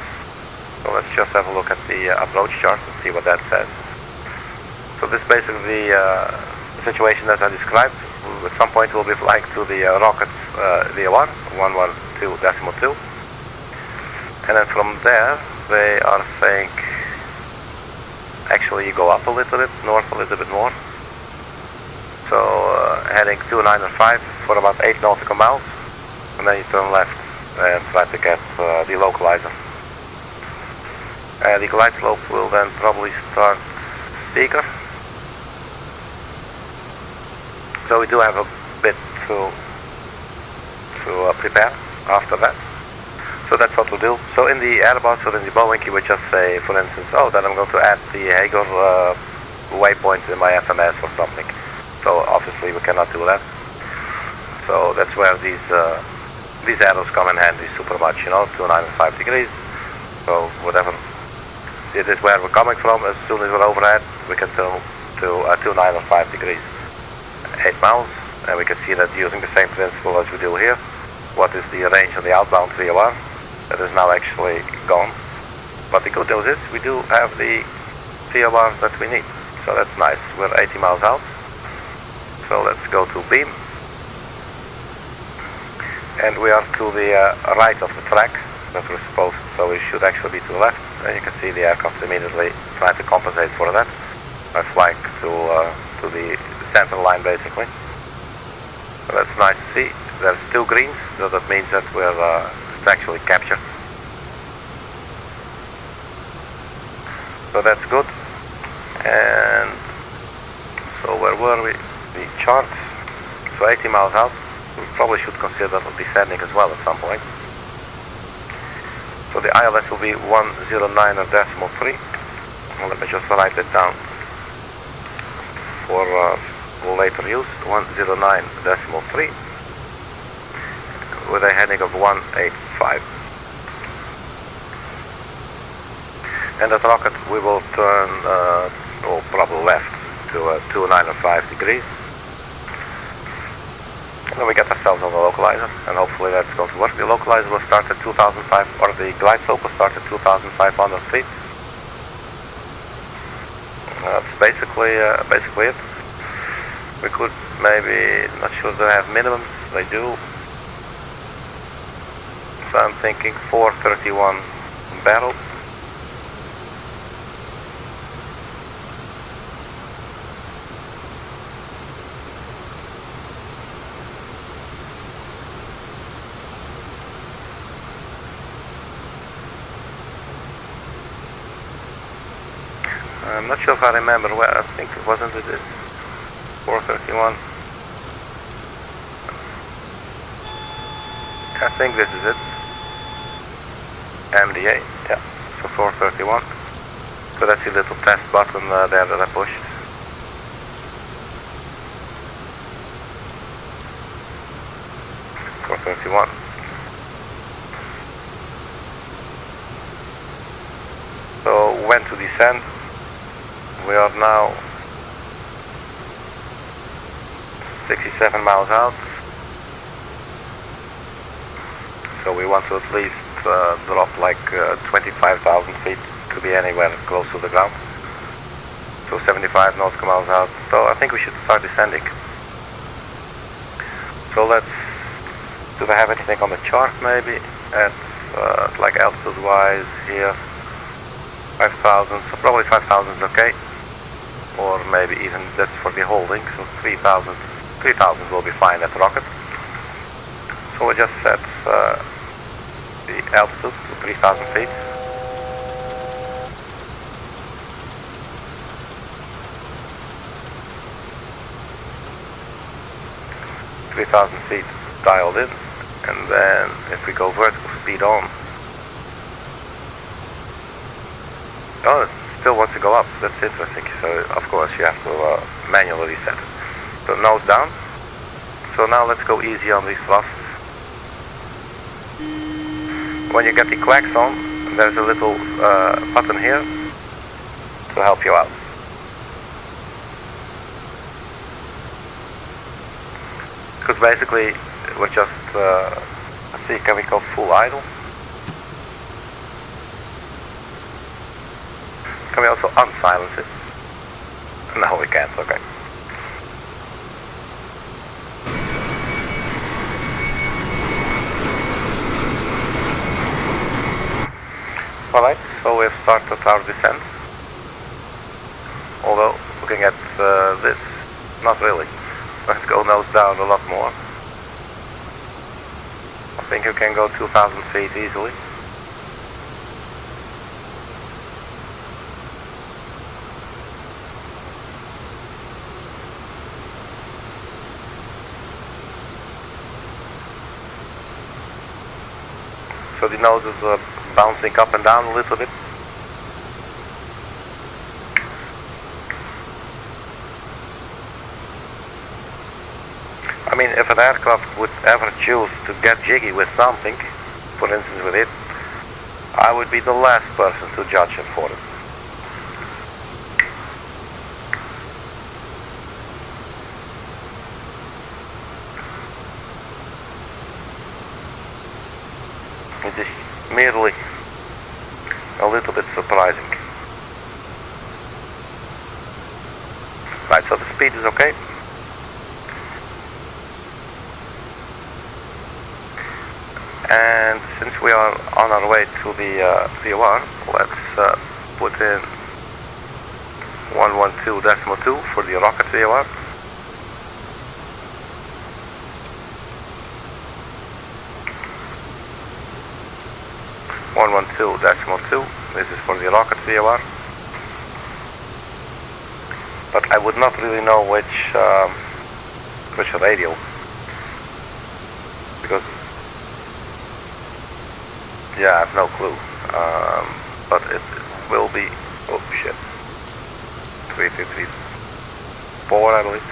Speaker 1: so let's just have a look at the approach chart and see what that says. So this is basically the situation that I described. At some point we'll be flying to the rocket VOR 112.2, and then from there they are saying actually you go up a little bit, north a little bit more. So heading 295 for about 8 nautical miles, and then you turn left and try to get the localizer. The glide slope will then probably start steeper. So we do have a bit to prepare after that. So that's what we'll do. So in the Airbus or in the Boeing, you would just say, for instance, oh, then I'm going to add the Hager waypoint in my FMS or something. So obviously we cannot do that. So that's where these arrows come in handy super much, you know, 295 degrees. So whatever it is where we're coming from, as soon as we're overhead, we can turn to 295 degrees. 8 miles, and we can see that using the same principle as we do here. What is the range of the outbound VOR? That is now actually gone. But the good news is we do have the VOR that we need. So that's nice. We're 80 miles out. So let's go to beam. And we are to the right of the track that we're supposed to, so we should actually be to the left. And you can see the aircraft immediately trying to compensate for that by flying to the center line basically. So that's nice to see. There's 2 greens, so that means that we're it's actually captured. So that's good. And so where were we? The charts. So 80 miles out. We probably should consider descending as well at some point. So the ILS will be 109.3. Well, let me just write it down for later use. 109.3 with a heading of 185. And that rocket we will turn, well, probably left to 295 degrees. And then we get ourselves on the localizer, and hopefully that's going to work. The localizer will start at 2,500, or the glide slope will start at 2,500 feet. That's basically it. We could maybe, not sure they have minimums, they do. So I'm thinking 431 barrel. I'm not sure if I remember where, I think it wasn't it 431. I think this is it. MDA, yeah, so 431. So that's the little test button there that I pushed. .431. So when to descend? We are now 67 miles out. So we want to at least drop like 25,000 feet to be anywhere close to the ground. So 75 nautical miles out. So I think we should start descending. So let's, do they have anything on the chart maybe? At like altitude wise here, 5,000, so probably 5,000 is okay. Or maybe even that's for the holding, so 3,000 will be fine at rocket. So we just set the altitude to 3,000 feet. feet dialed in, and then if we go vertical speed on, oh, it still wants to go up. That's interesting. So of course you have to manually set it. So nose down. So now let's go easy on these thrusts. When you get the clacks on, there's a little button here to help you out. Because basically we're just, let's see, can we go full idle? Can we also unsilence it? No, we can't, okay. Alright, so we've started our descent. Although, looking at this, not really. Let's go nose down a lot more. I think you can go 2,000 feet easily. So the nose is bouncing up and down a little bit. I mean, if an aircraft would ever choose to get jiggy with something, for instance with it, I would be the last person to judge it for it. It is merely a little bit surprising. Right, so the speed is okay. And since we are on our way to the VOR, let's put in 112.2 for the rocket VOR. This is for the rocket VOR. But I would not really know which radio, because yeah, I have no clue. But it will be, oh shit, 3234 I believe.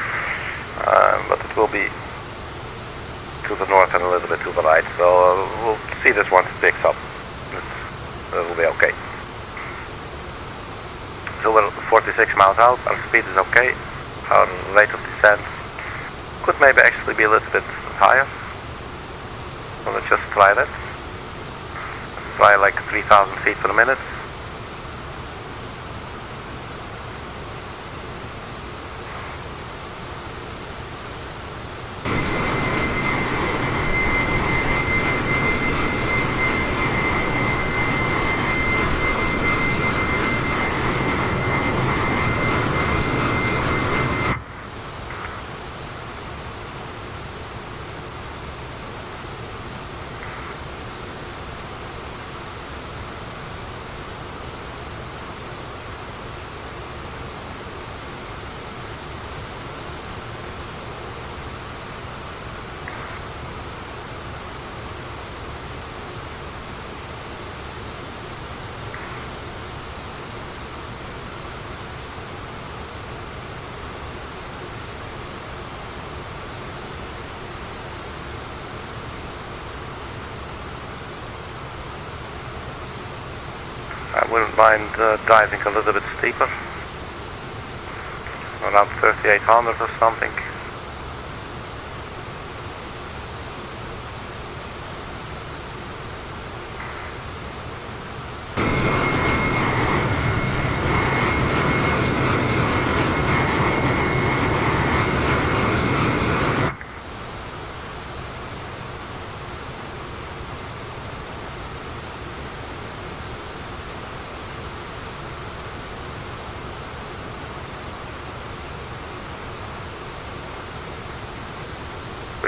Speaker 1: But it will be to the north and a little bit to the right, so we'll see this once it picks up. It will be okay. So we're 46 miles out, our speed is okay. Our rate of descent could maybe actually be a little bit higher. So let's just try that. Let's try like 3,000 feet per minute. I wouldn't mind diving a little bit steeper, around 3,800 or something.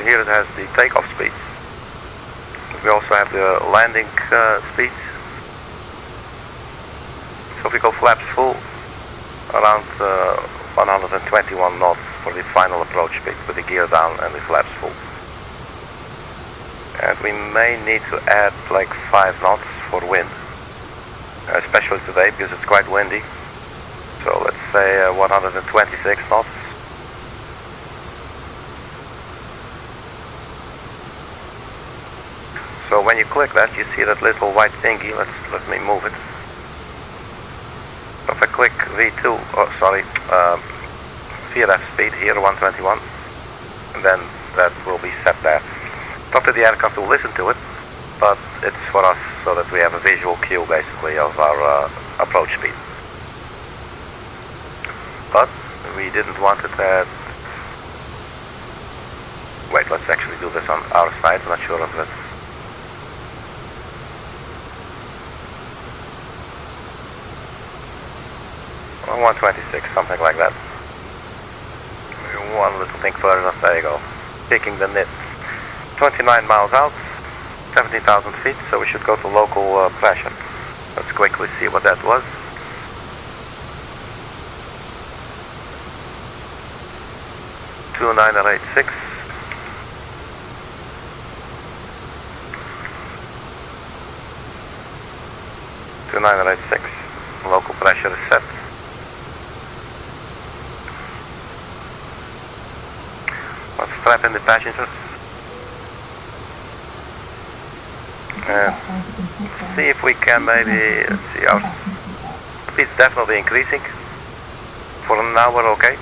Speaker 1: Here it has the takeoff speed. We also have the landing speed. So if we go flaps full, around 121 knots for the final approach speed with the gear down and the flaps full. And we may need to add like 5 knots for wind, especially today because it's quite windy. So let's say 126 knots. So when you click that, you see that little white thingy. Let me move it. So if I click V2, VRF speed here, 121, and then that will be set there. Not that the aircraft will listen to it, but it's for us so that we have a visual cue basically of our approach speed. But we didn't want it at... Wait, let's actually do this on our side. I'm not sure of it. 126, something like that. One little thing further, there you go. Taking the NIT. 29 miles out, 17,000 feet, so we should go to local pressure. Let's quickly see what that was. $2,986. Local pressure is set. Let's strap in the passengers. And see if we can maybe, let's see, our speed's definitely increasing. For now we're okay.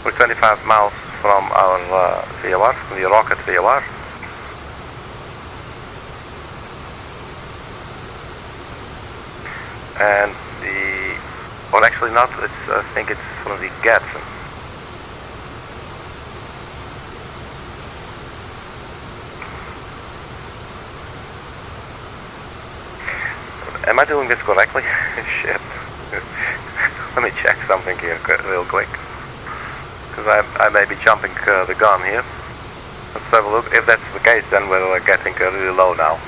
Speaker 1: We're 25 miles from our VOR, the rocket VOR. And the, well actually not, it's, I think it's from the Gidzenko. Am I doing this correctly? Shit. Let me check something here real quick. Because I may be jumping the gun here. Let's have a look. If that's the case, then we're getting really low now.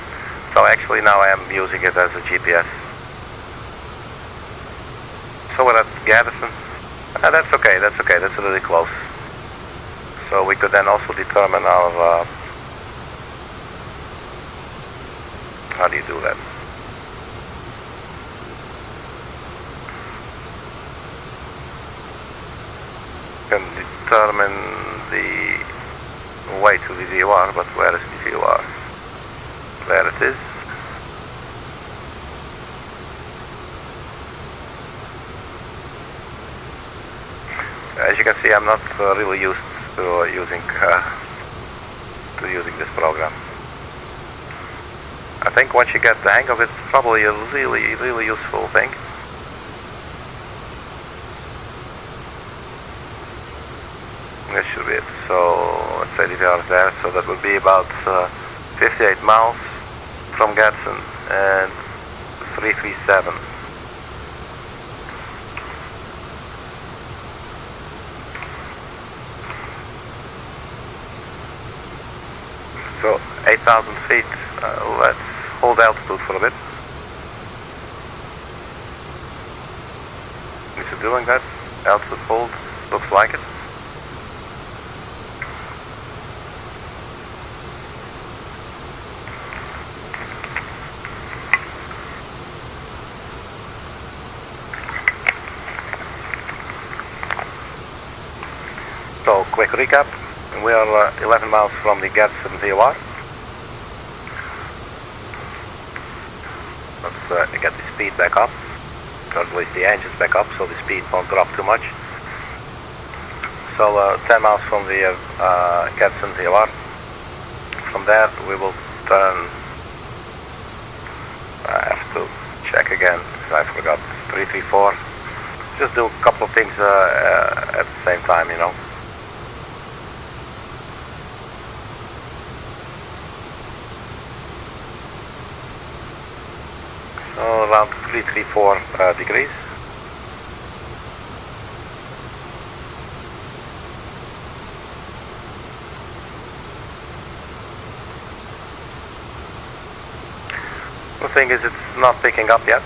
Speaker 1: So actually now I am using it as a GPS. So we're at Gidzenko. That's okay, that's really close. So we could then also determine our... how do you do that? Can determine the way to the VOR, but where is the VOR? There it is. can see, I'm not really used to using this program. I think once you get the hang of it, it's probably a really useful thing. This should be it. So let's say the VOR is there. So that would be about 58 miles from Gadsden and 337. So 8,000 feet. Let's hold altitude for a bit. Is it doing that? Altitude hold. Looks like it. So, quick recap. We are 11 miles from the Gadsden VOR. Let's get the speed back up, or at least the engine's back up, so the speed won't drop too much. So 10 miles from the Gadsden VOR. From there we will turn, I have to check again, because I forgot, 334. Just do a couple of things at the same time, you know. Around 334 degrees. The thing is, it's not picking up yet.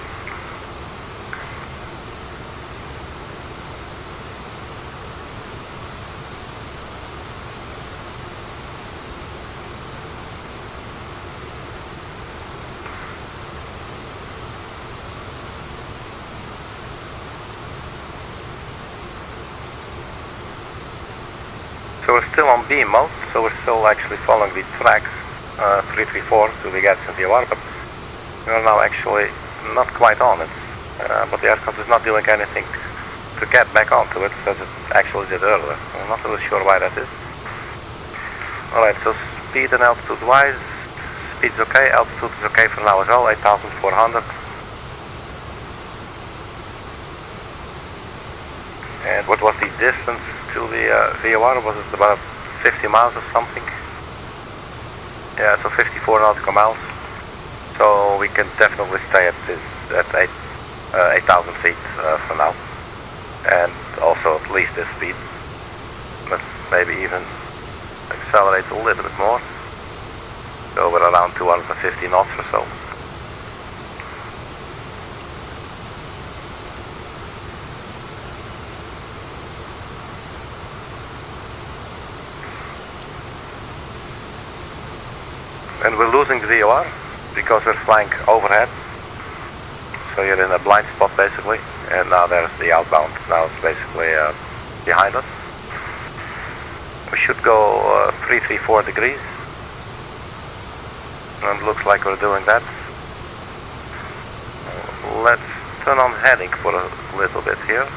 Speaker 1: So we're still on beam mode, so we're still actually following the tracks 334 to the Gadsden VOR, but we are now actually not quite on it. But the aircraft is not doing anything to get back onto it, as it actually did earlier. I'm not really sure why that is. Alright, so speed and altitude wise, speed's okay, altitude is okay for now as well, 8,400. And what was the distance to the VOR? Was it about 50 miles or something? Yeah, so 54 nautical miles. So we can definitely stay at this at 8,000 feet for now, and also at least this speed. Let's maybe even accelerate a little bit more. So we're around 250 knots or so. And we're losing the VOR because we're flying overhead. So you're in a blind spot basically, and now there's the outbound. Now it's basically behind us. We should go 334 degrees. And it looks like we're doing that. Let's turn on heading for a little bit here.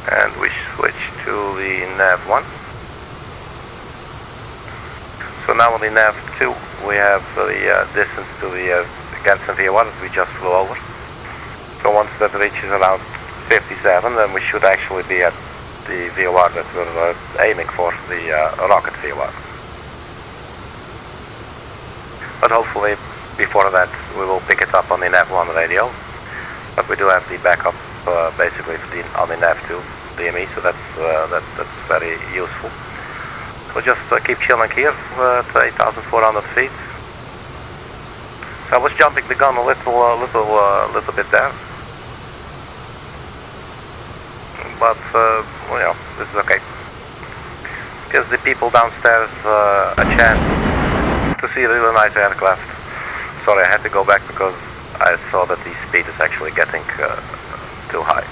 Speaker 1: And we switch to the nav 1. So now on the nav 2 we have the distance to the Gadsden VOR that we just flew over. So once that reaches around 57, then we should actually be at the VOR that we're aiming for, the rocket VOR. But hopefully before that we will pick it up on the nav 1 radio. But we do have the backup basically on the nav 2 DME, so that's very useful. So just keep chilling here at 8,400 feet. So I was jumping the gun a little bit there, but well, you know, this is okay. Gives the people downstairs a chance to see a really nice aircraft. Sorry, I had to go back because I saw that the speed is actually getting too high.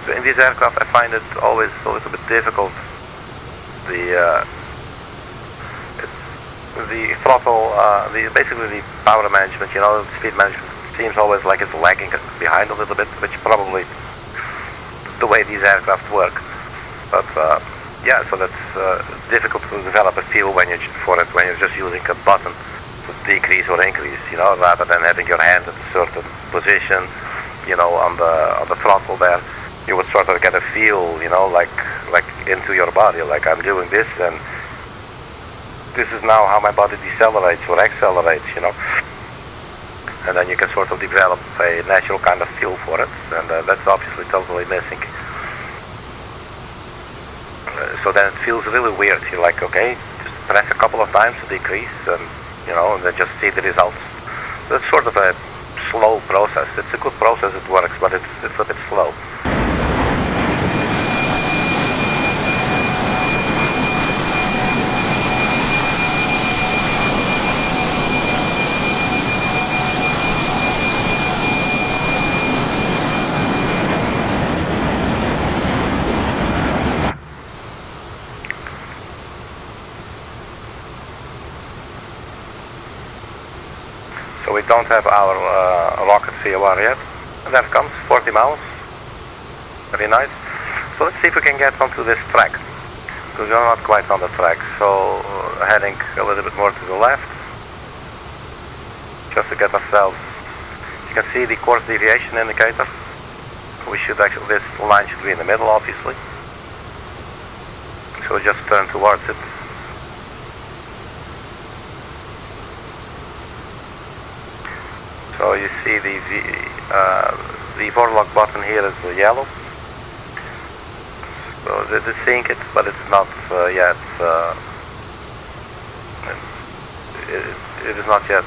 Speaker 1: So in these aircraft I find it always a little bit difficult. the throttle, basically the power management, you know, the speed management seems always like it's lagging behind a little bit, which probably the way these aircraft work. But yeah, so that's difficult to develop a feel when you're just using a button to decrease or increase, you know, rather than having your hand at a certain position, you know, on the throttle there. You would sort of get a feel, you know, like into your body, like I'm doing this and this is now how my body decelerates or accelerates, you know. And then you can sort of develop a natural kind of feel for it, and that's obviously totally missing. So then it feels really weird. You're like, okay, just press a couple of times to decrease, and you know, and then just see the results. That's sort of a slow process. It's a good process, it works, but it's a bit slow. So we don't have our rocket VOR yet. There it comes, 40 miles. Very nice. So let's see if we can get onto this track, because we're not quite on the track. So heading a little bit more to the left, just to get ourselves. You can see the course deviation indicator. We should actually, this line should be in the middle, obviously. So just turn towards it. So you see the VOR lock button here is yellow. So it is seeing it, but it's not yet. It is not yet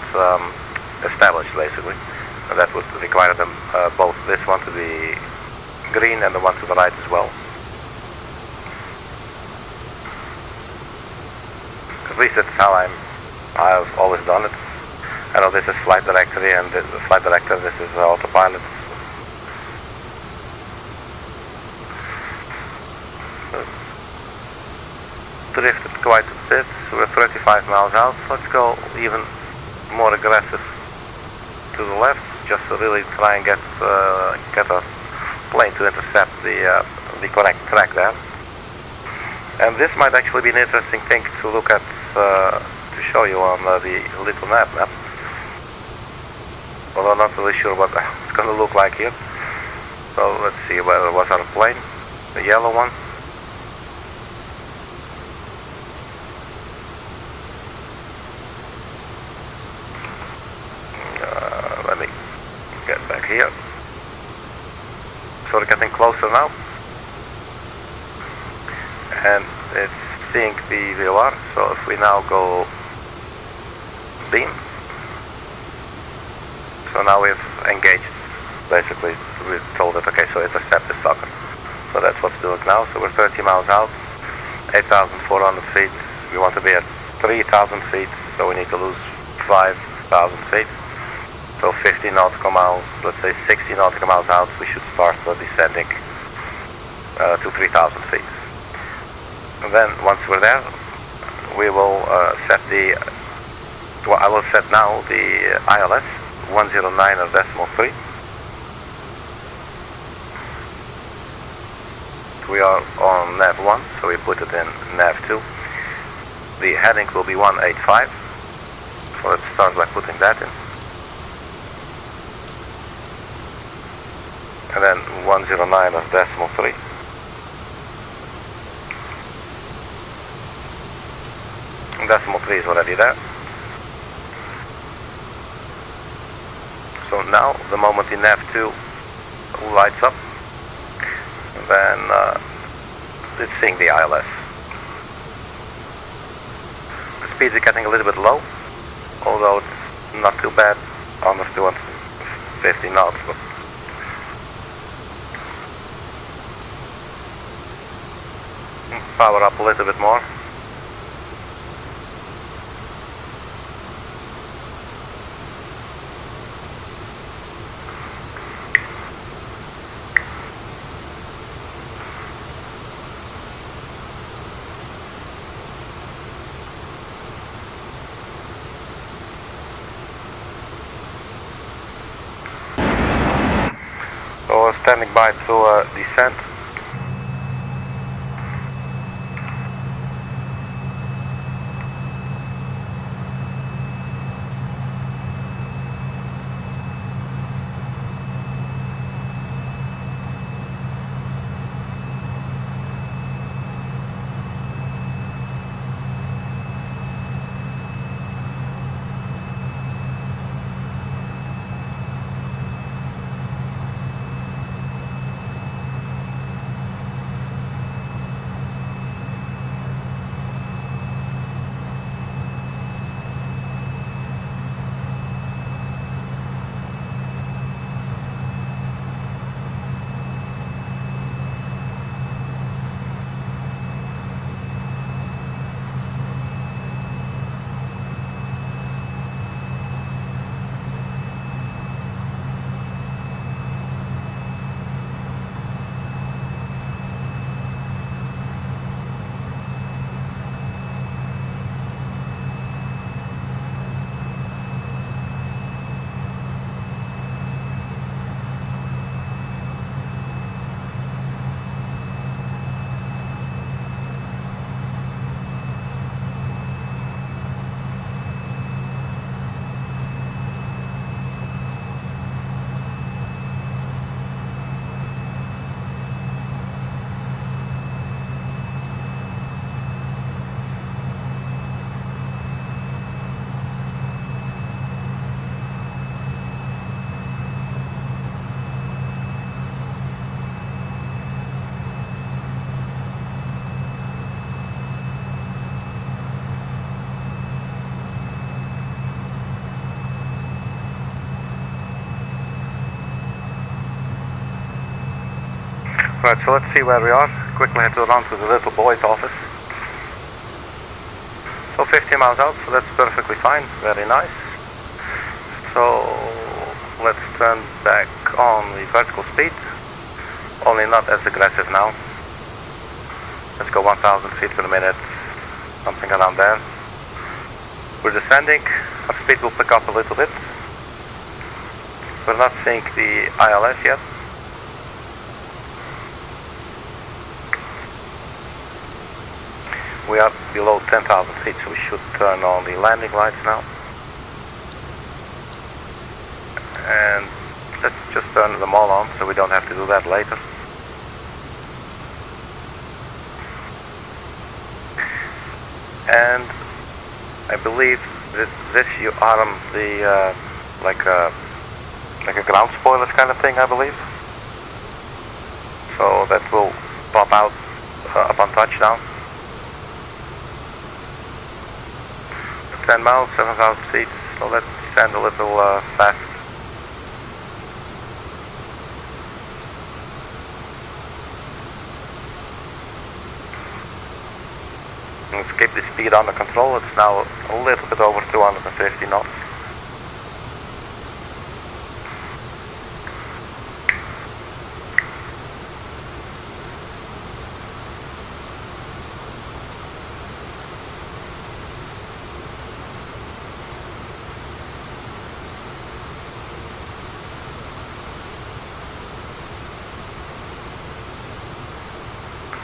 Speaker 1: established, basically. And that would require them both this one to be green and the one to the right as well. At least that's how I've always done it. I know this is flight directory, and this is flight director, this is autopilot. Drifted quite a bit, so we're 35 miles out. Let's go even more aggressive to the left, just to really try and get a plane to intercept the correct track there. And this might actually be an interesting thing to look at, to show you on the little map. Although I'm not really sure what it's going to look like here. So let's see, where was our plane? The yellow one. Let me get back here. So we're getting closer now. And it's seeing the VOR. So if we now go beam. So now we've engaged, basically. We told it, okay, so intercept this Fokker. So that's what's doing now. So we're 30 miles out, 8,400 feet. We want to be at 3,000 feet, so we need to lose 5,000 feet. So 50 nautical miles, let's say 60 nautical miles out, we should start descending to 3,000 feet. And then once we're there, we will set I will set now the ILS. 109.3. We are on nav 1, so we put it in nav 2. The heading will be 185, so let's start by putting that in. And then 109.3. Decimal 3 is already there. So now, the moment the nav 2 lights up, then it's seeing the ILS. The speeds are getting a little bit low, although it's not too bad, almost 250 knots. But power up a little bit more. Standing by to descent. Right, so let's see where we are. Quickly head around to the little boy's office. So 50 miles out, so that's perfectly fine, very nice. So let's turn back on the vertical speed, only not as aggressive now. Let's go 1000 feet per minute, something around there. We're descending, our speed will pick up a little bit. We're not seeing the ILS yet. We are below 10,000 feet, so we should turn on the landing lights now. And let's just turn them all on, so we don't have to do that later. And I believe this you arm the like a ground spoilers kind of thing, I believe. So that will pop out upon touchdown. 10 miles, 7,000 feet, so let's descend a little fast. Let's keep the speed under control. It's now a little bit over 250 knots.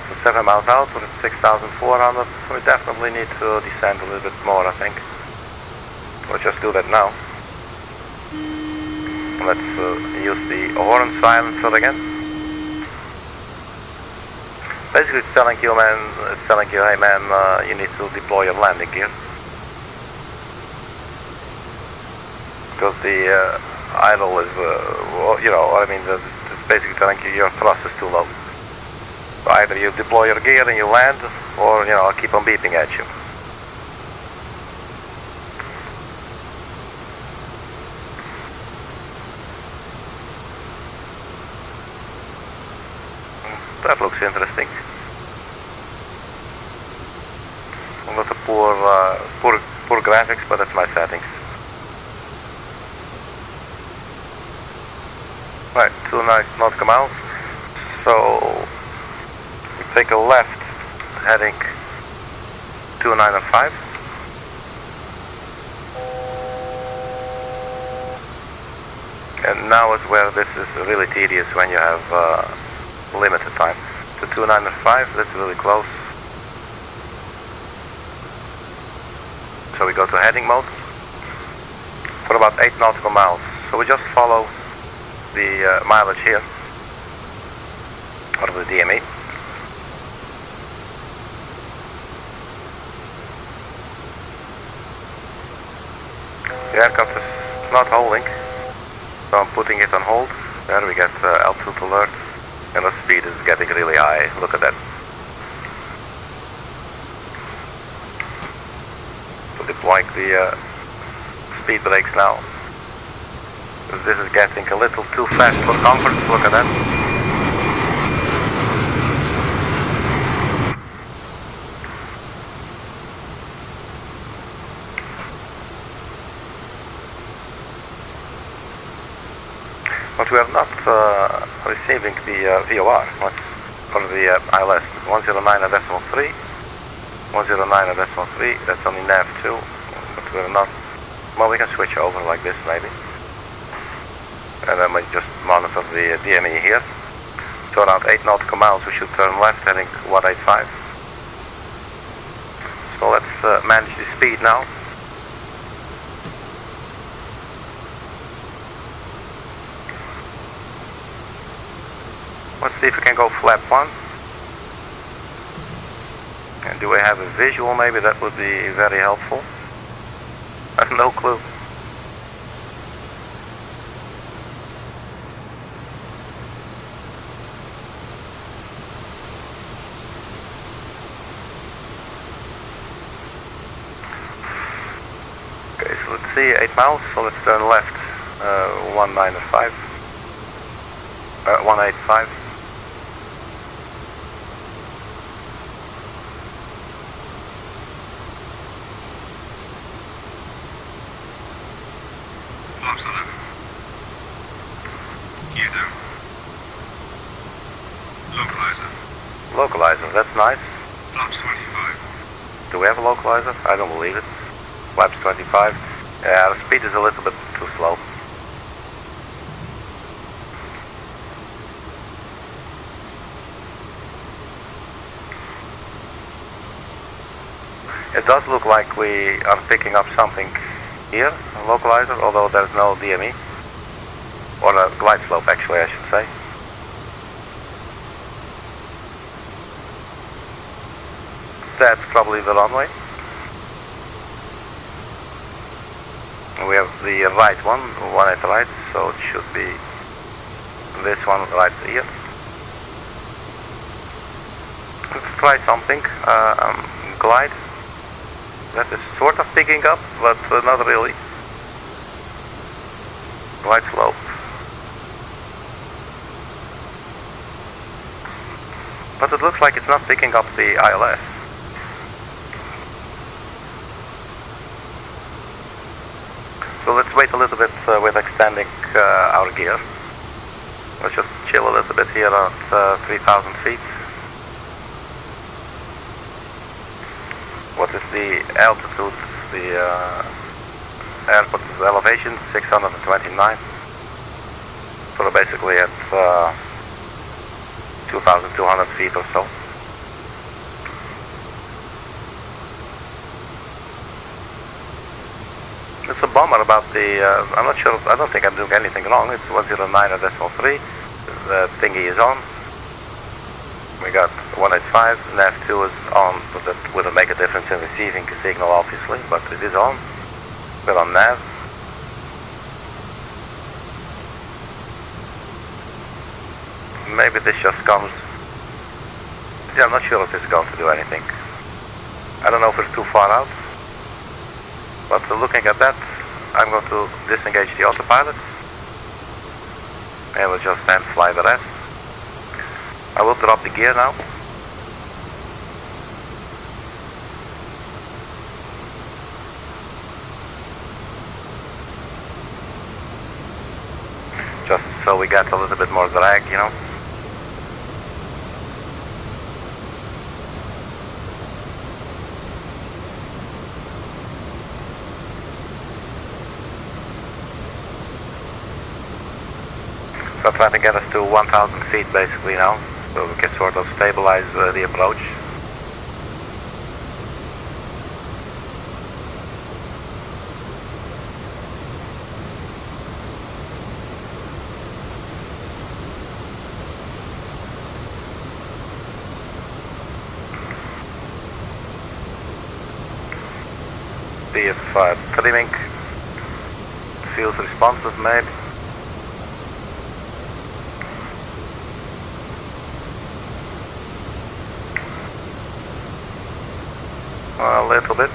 Speaker 1: So 7 miles out, we're at 6,400, so we definitely need to descend a little bit more, I think. We'll just do that now. Let's use the horn silencer again. Basically it's telling you, hey man, you need to deploy your landing gear. Because the idle is, it's basically telling you your thrust is too low. So either you deploy your gear and you land, or, I'll keep on beeping at you. That looks interesting. A lot of poor graphics, but that's my settings. Right, 2 nautical miles. So we take a left, heading 2905. And now is where this is really tedious when you have limited time. To 295, that's really close. So we go to heading mode for about 8 nautical miles. So we just follow the mileage here, or the DME. The aircraft is not holding, so I'm putting it on hold. There we get altitude alert, and the speed is getting really high. Look at that. So deploying the speed brakes now. This is getting a little too fast for comfort. Look at that. But we are not receiving the VOR, or the ILS. 109.3, 109.3, that's only nav 2, but we're not, well, we can switch over like this maybe. And then we just monitor the DME here. So around 8 nautical miles we should turn left heading 185. So let's manage the speed now. Let's see if we can go flap 1. And do we have a visual? Maybe that would be very helpful. I have no clue. Okay, so let's see, 8 miles, so let's turn left, 195, 185.
Speaker 7: Flaps 11. Gear down. Localizer.
Speaker 1: Localizer, that's nice.
Speaker 7: Flaps 25.
Speaker 1: Do we have a localizer? I don't believe it. Flaps 25. Yeah, the speed is a little bit too slow. It does look like we are picking up something here, a localizer, although there's no DME. Or a glide slope, actually, I should say. That's probably the runway. We have the right one at the right, so it should be this one right here. Let's try something. Glide. That is sort of picking up, but not really. Glide slope. But it looks like it's not picking up the ILS. So let's wait a little bit with extending our gear. Let's just chill a little bit here at 3,000 feet. What is the altitude? The airport elevation, 629. So we're basically at 2,200 feet or so. It's a bummer about the, I'm not sure, I don't think I'm doing anything wrong. It's 109.3, the thingy is on. We got 185, nav 2 is on, but that wouldn't make a difference in receiving the signal obviously, but it is on. We're on nav. Maybe this just comes, yeah, I'm not sure if this is going to do anything. I don't know if it's too far out. But looking at that, I'm going to disengage the autopilot and we'll just then fly the rest. I will drop the gear now. Just so we get a little bit more drag, you know. So trying to get us to 1,000 feet basically now, so we can sort of stabilize the approach. See if trimming feels responsive maybe. A little bit.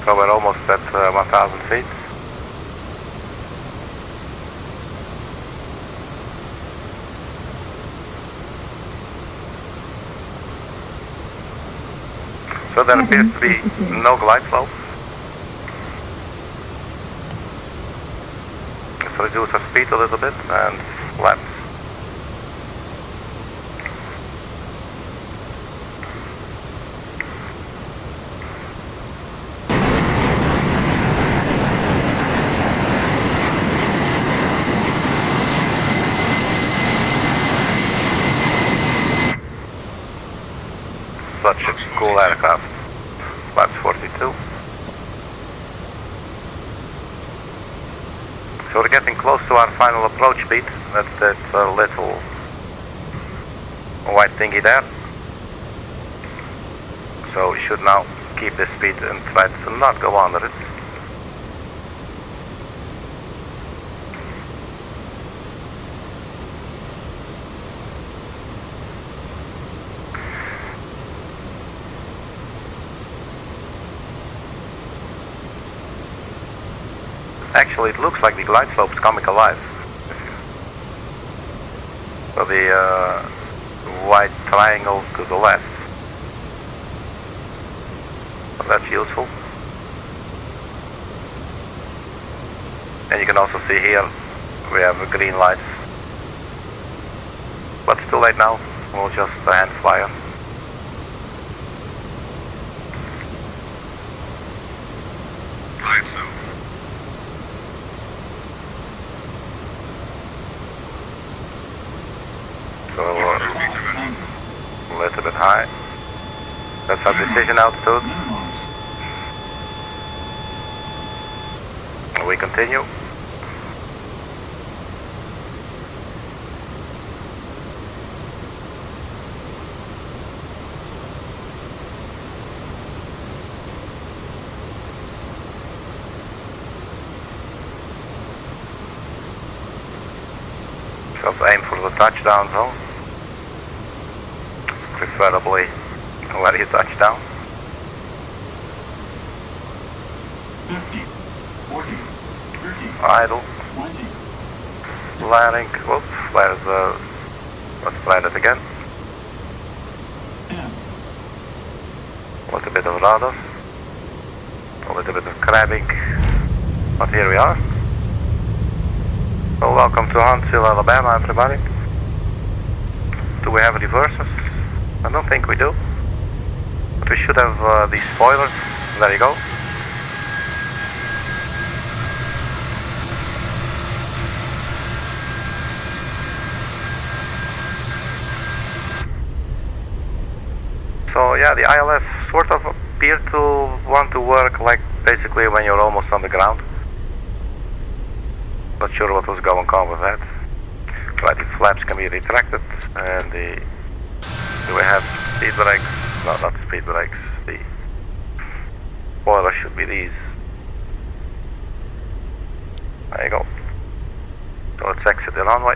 Speaker 1: So we're almost at 1,000 feet. So there appears to be no glide slope. Let's reduce our speed a little bit and flaps. Such a cool aircraft. Flaps 42. So we're getting close to our final approach speed. That's that little white thingy there. So we should now keep this speed and try to not go under it. Actually, it looks like the glide slope is coming alive. So the white triangle to the left. So that's useful. And you can also see here we have green lights. But it's too late now. We'll just hand flyer.
Speaker 7: Lights now.
Speaker 1: So a little bit high. That's our decision altitude. We continue. Just aim for the touchdown zone. Preferably where you touch down.
Speaker 9: 50, 40, 30,
Speaker 1: Idle.
Speaker 9: 20.
Speaker 1: Flaring. Whoops, flares let's flat it again.
Speaker 9: 10,
Speaker 1: A little bit of rudder. A little bit of crabbing. But here we are. So welcome to Huntsville, Alabama, everybody. Do we have reversers? I don't think we do. But we should have these spoilers. There you go. So yeah, the ILS sort of appear to want to work like basically when you're almost on the ground. Not sure what was going on with that. Right, the flaps can be retracted and the... Do we have speed brakes? No, not speed brakes. The spoiler should be these. There you go. So let's exit the runway.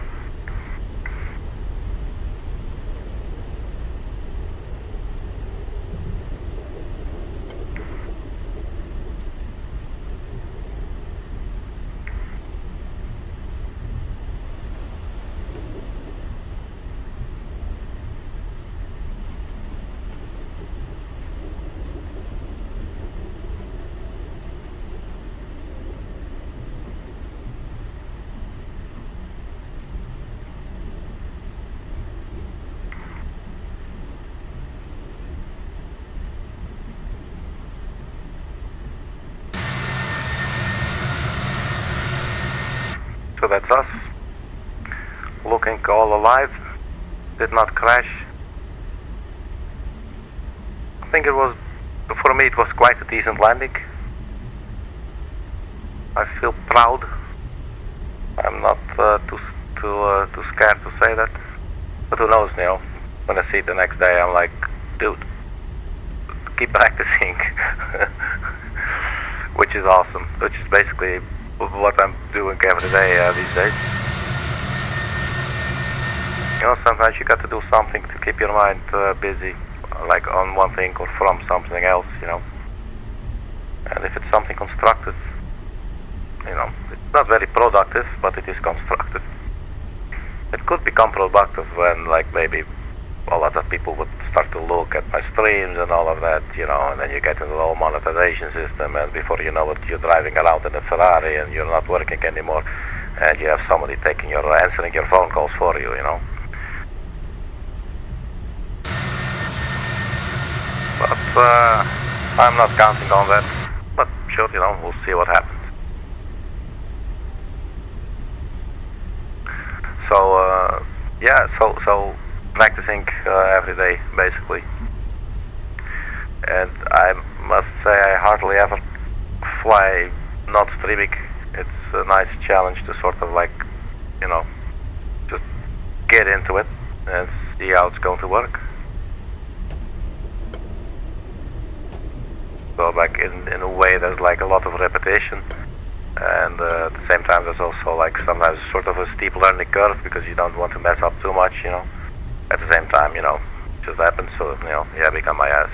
Speaker 1: that's us. Looking all alive. Did not crash. I think it was, for me it was quite a decent landing. I feel proud. I'm not too scared to say that. But who knows, you know, when I see it the next day I'm like, dude, keep practicing. Which is awesome, which is basically what I'm doing every day these days. You know, sometimes you got to do something to keep your mind busy, like on one thing or from something else, you know. And if it's something constructive, you know, it's not very productive, but it is constructive. It could become productive when, like, maybe a lot of people would start to look at my streams and all of that, you know, and then you get into the whole monetization system, and before you know it, you're driving around in a Ferrari and you're not working anymore, and you have somebody answering your phone calls for you, you know. But I'm not counting on that. But sure, you know, we'll see what happens. So yeah, so practicing every day basically. And I must say I hardly ever fly not streaming. It's a nice challenge to sort of, like, you know, just get into it and see how it's going to work. So, like, in a way there's like a lot of repetition, and at the same time there's also, like, sometimes sort of a steep learning curve because you don't want to mess up too much, you know. At the same time, you know, it just happens, so, you know, yeah, become my ass.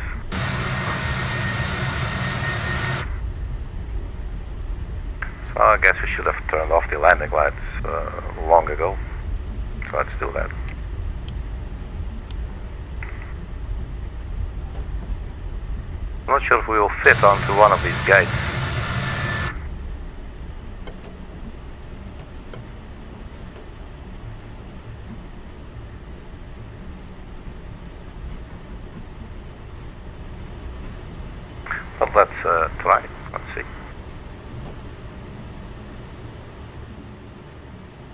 Speaker 1: So I guess we should have turned off the landing lights long ago, so let's do that. I'm not sure if we will fit onto one of these gates. But let's try. Let's see.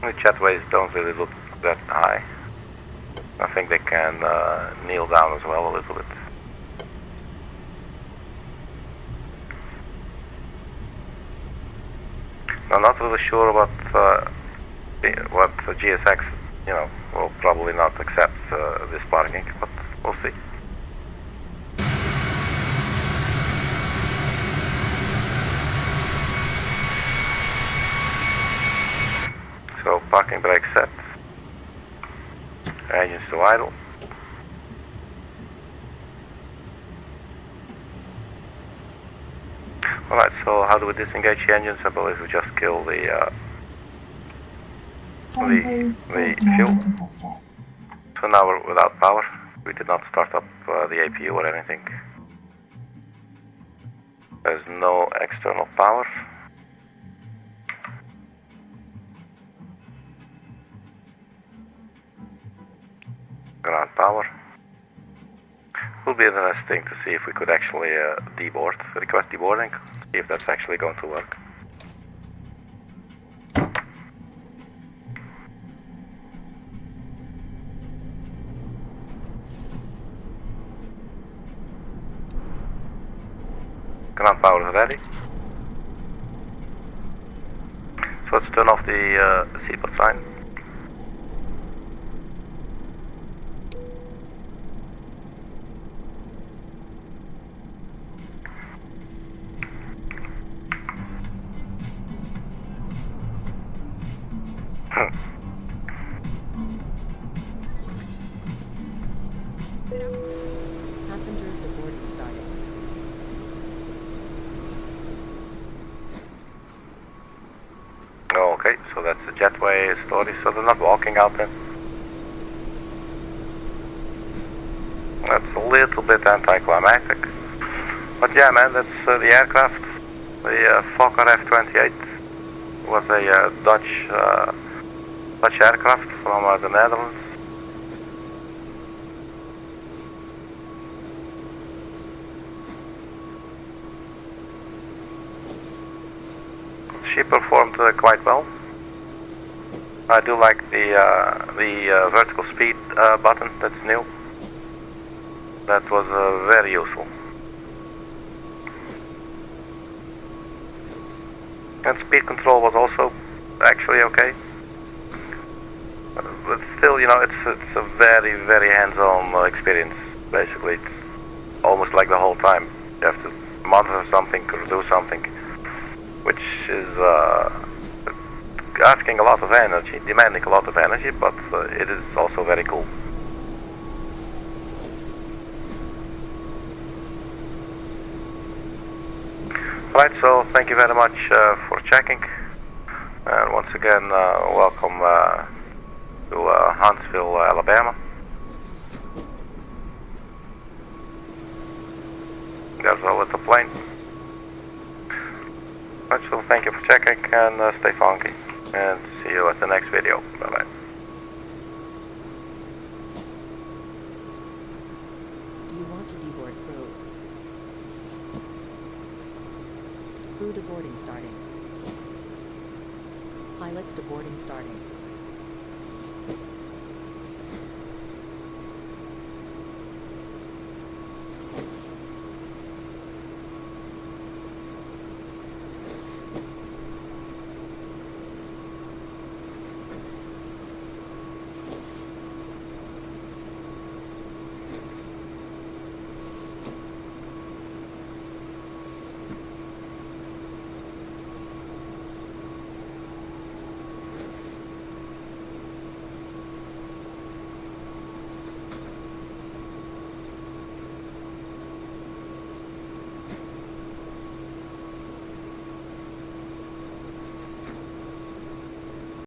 Speaker 1: The jetways don't really look that high. I think they can kneel down as well a little bit. I'm not really sure what GSX, you know, will probably not accept this parking, but we'll see. So parking brake set, engines to idle. Alright, so how do we disengage the engines? I believe we just kill the fuel. So now we're without power. We did not start up the APU or anything. There's no external power. Ground power. Will be interesting to see if we could actually deboard, request deboarding, see if that's actually going to work. Ground power is ready. So let's turn off the seatbelt sign.
Speaker 2: Passengers deboarding starting.
Speaker 1: Okay, so that's the jetway story, so they're not walking out there. That's a little bit anticlimactic. But yeah, man, that's the aircraft. The Fokker F28 was a Dutch aircraft from the Netherlands. She performed quite well. I do like the vertical speed button. That's new. That was very useful. And speed control was also actually okay. But still, you know, it's a very, very hands-on experience. Basically, it's almost like the whole time you have to monitor something or do something, which is asking a lot of energy, demanding a lot of energy, but it is also very cool. Right, so thank you very much for checking, and once again, welcome to Huntsville, Alabama. There's a little plane. Right, so thank you for checking, and stay funky, and see you at the next video. Bye-bye.
Speaker 2: Do you want to deboard crew? Crew to boarding starting. Pilots to boarding starting.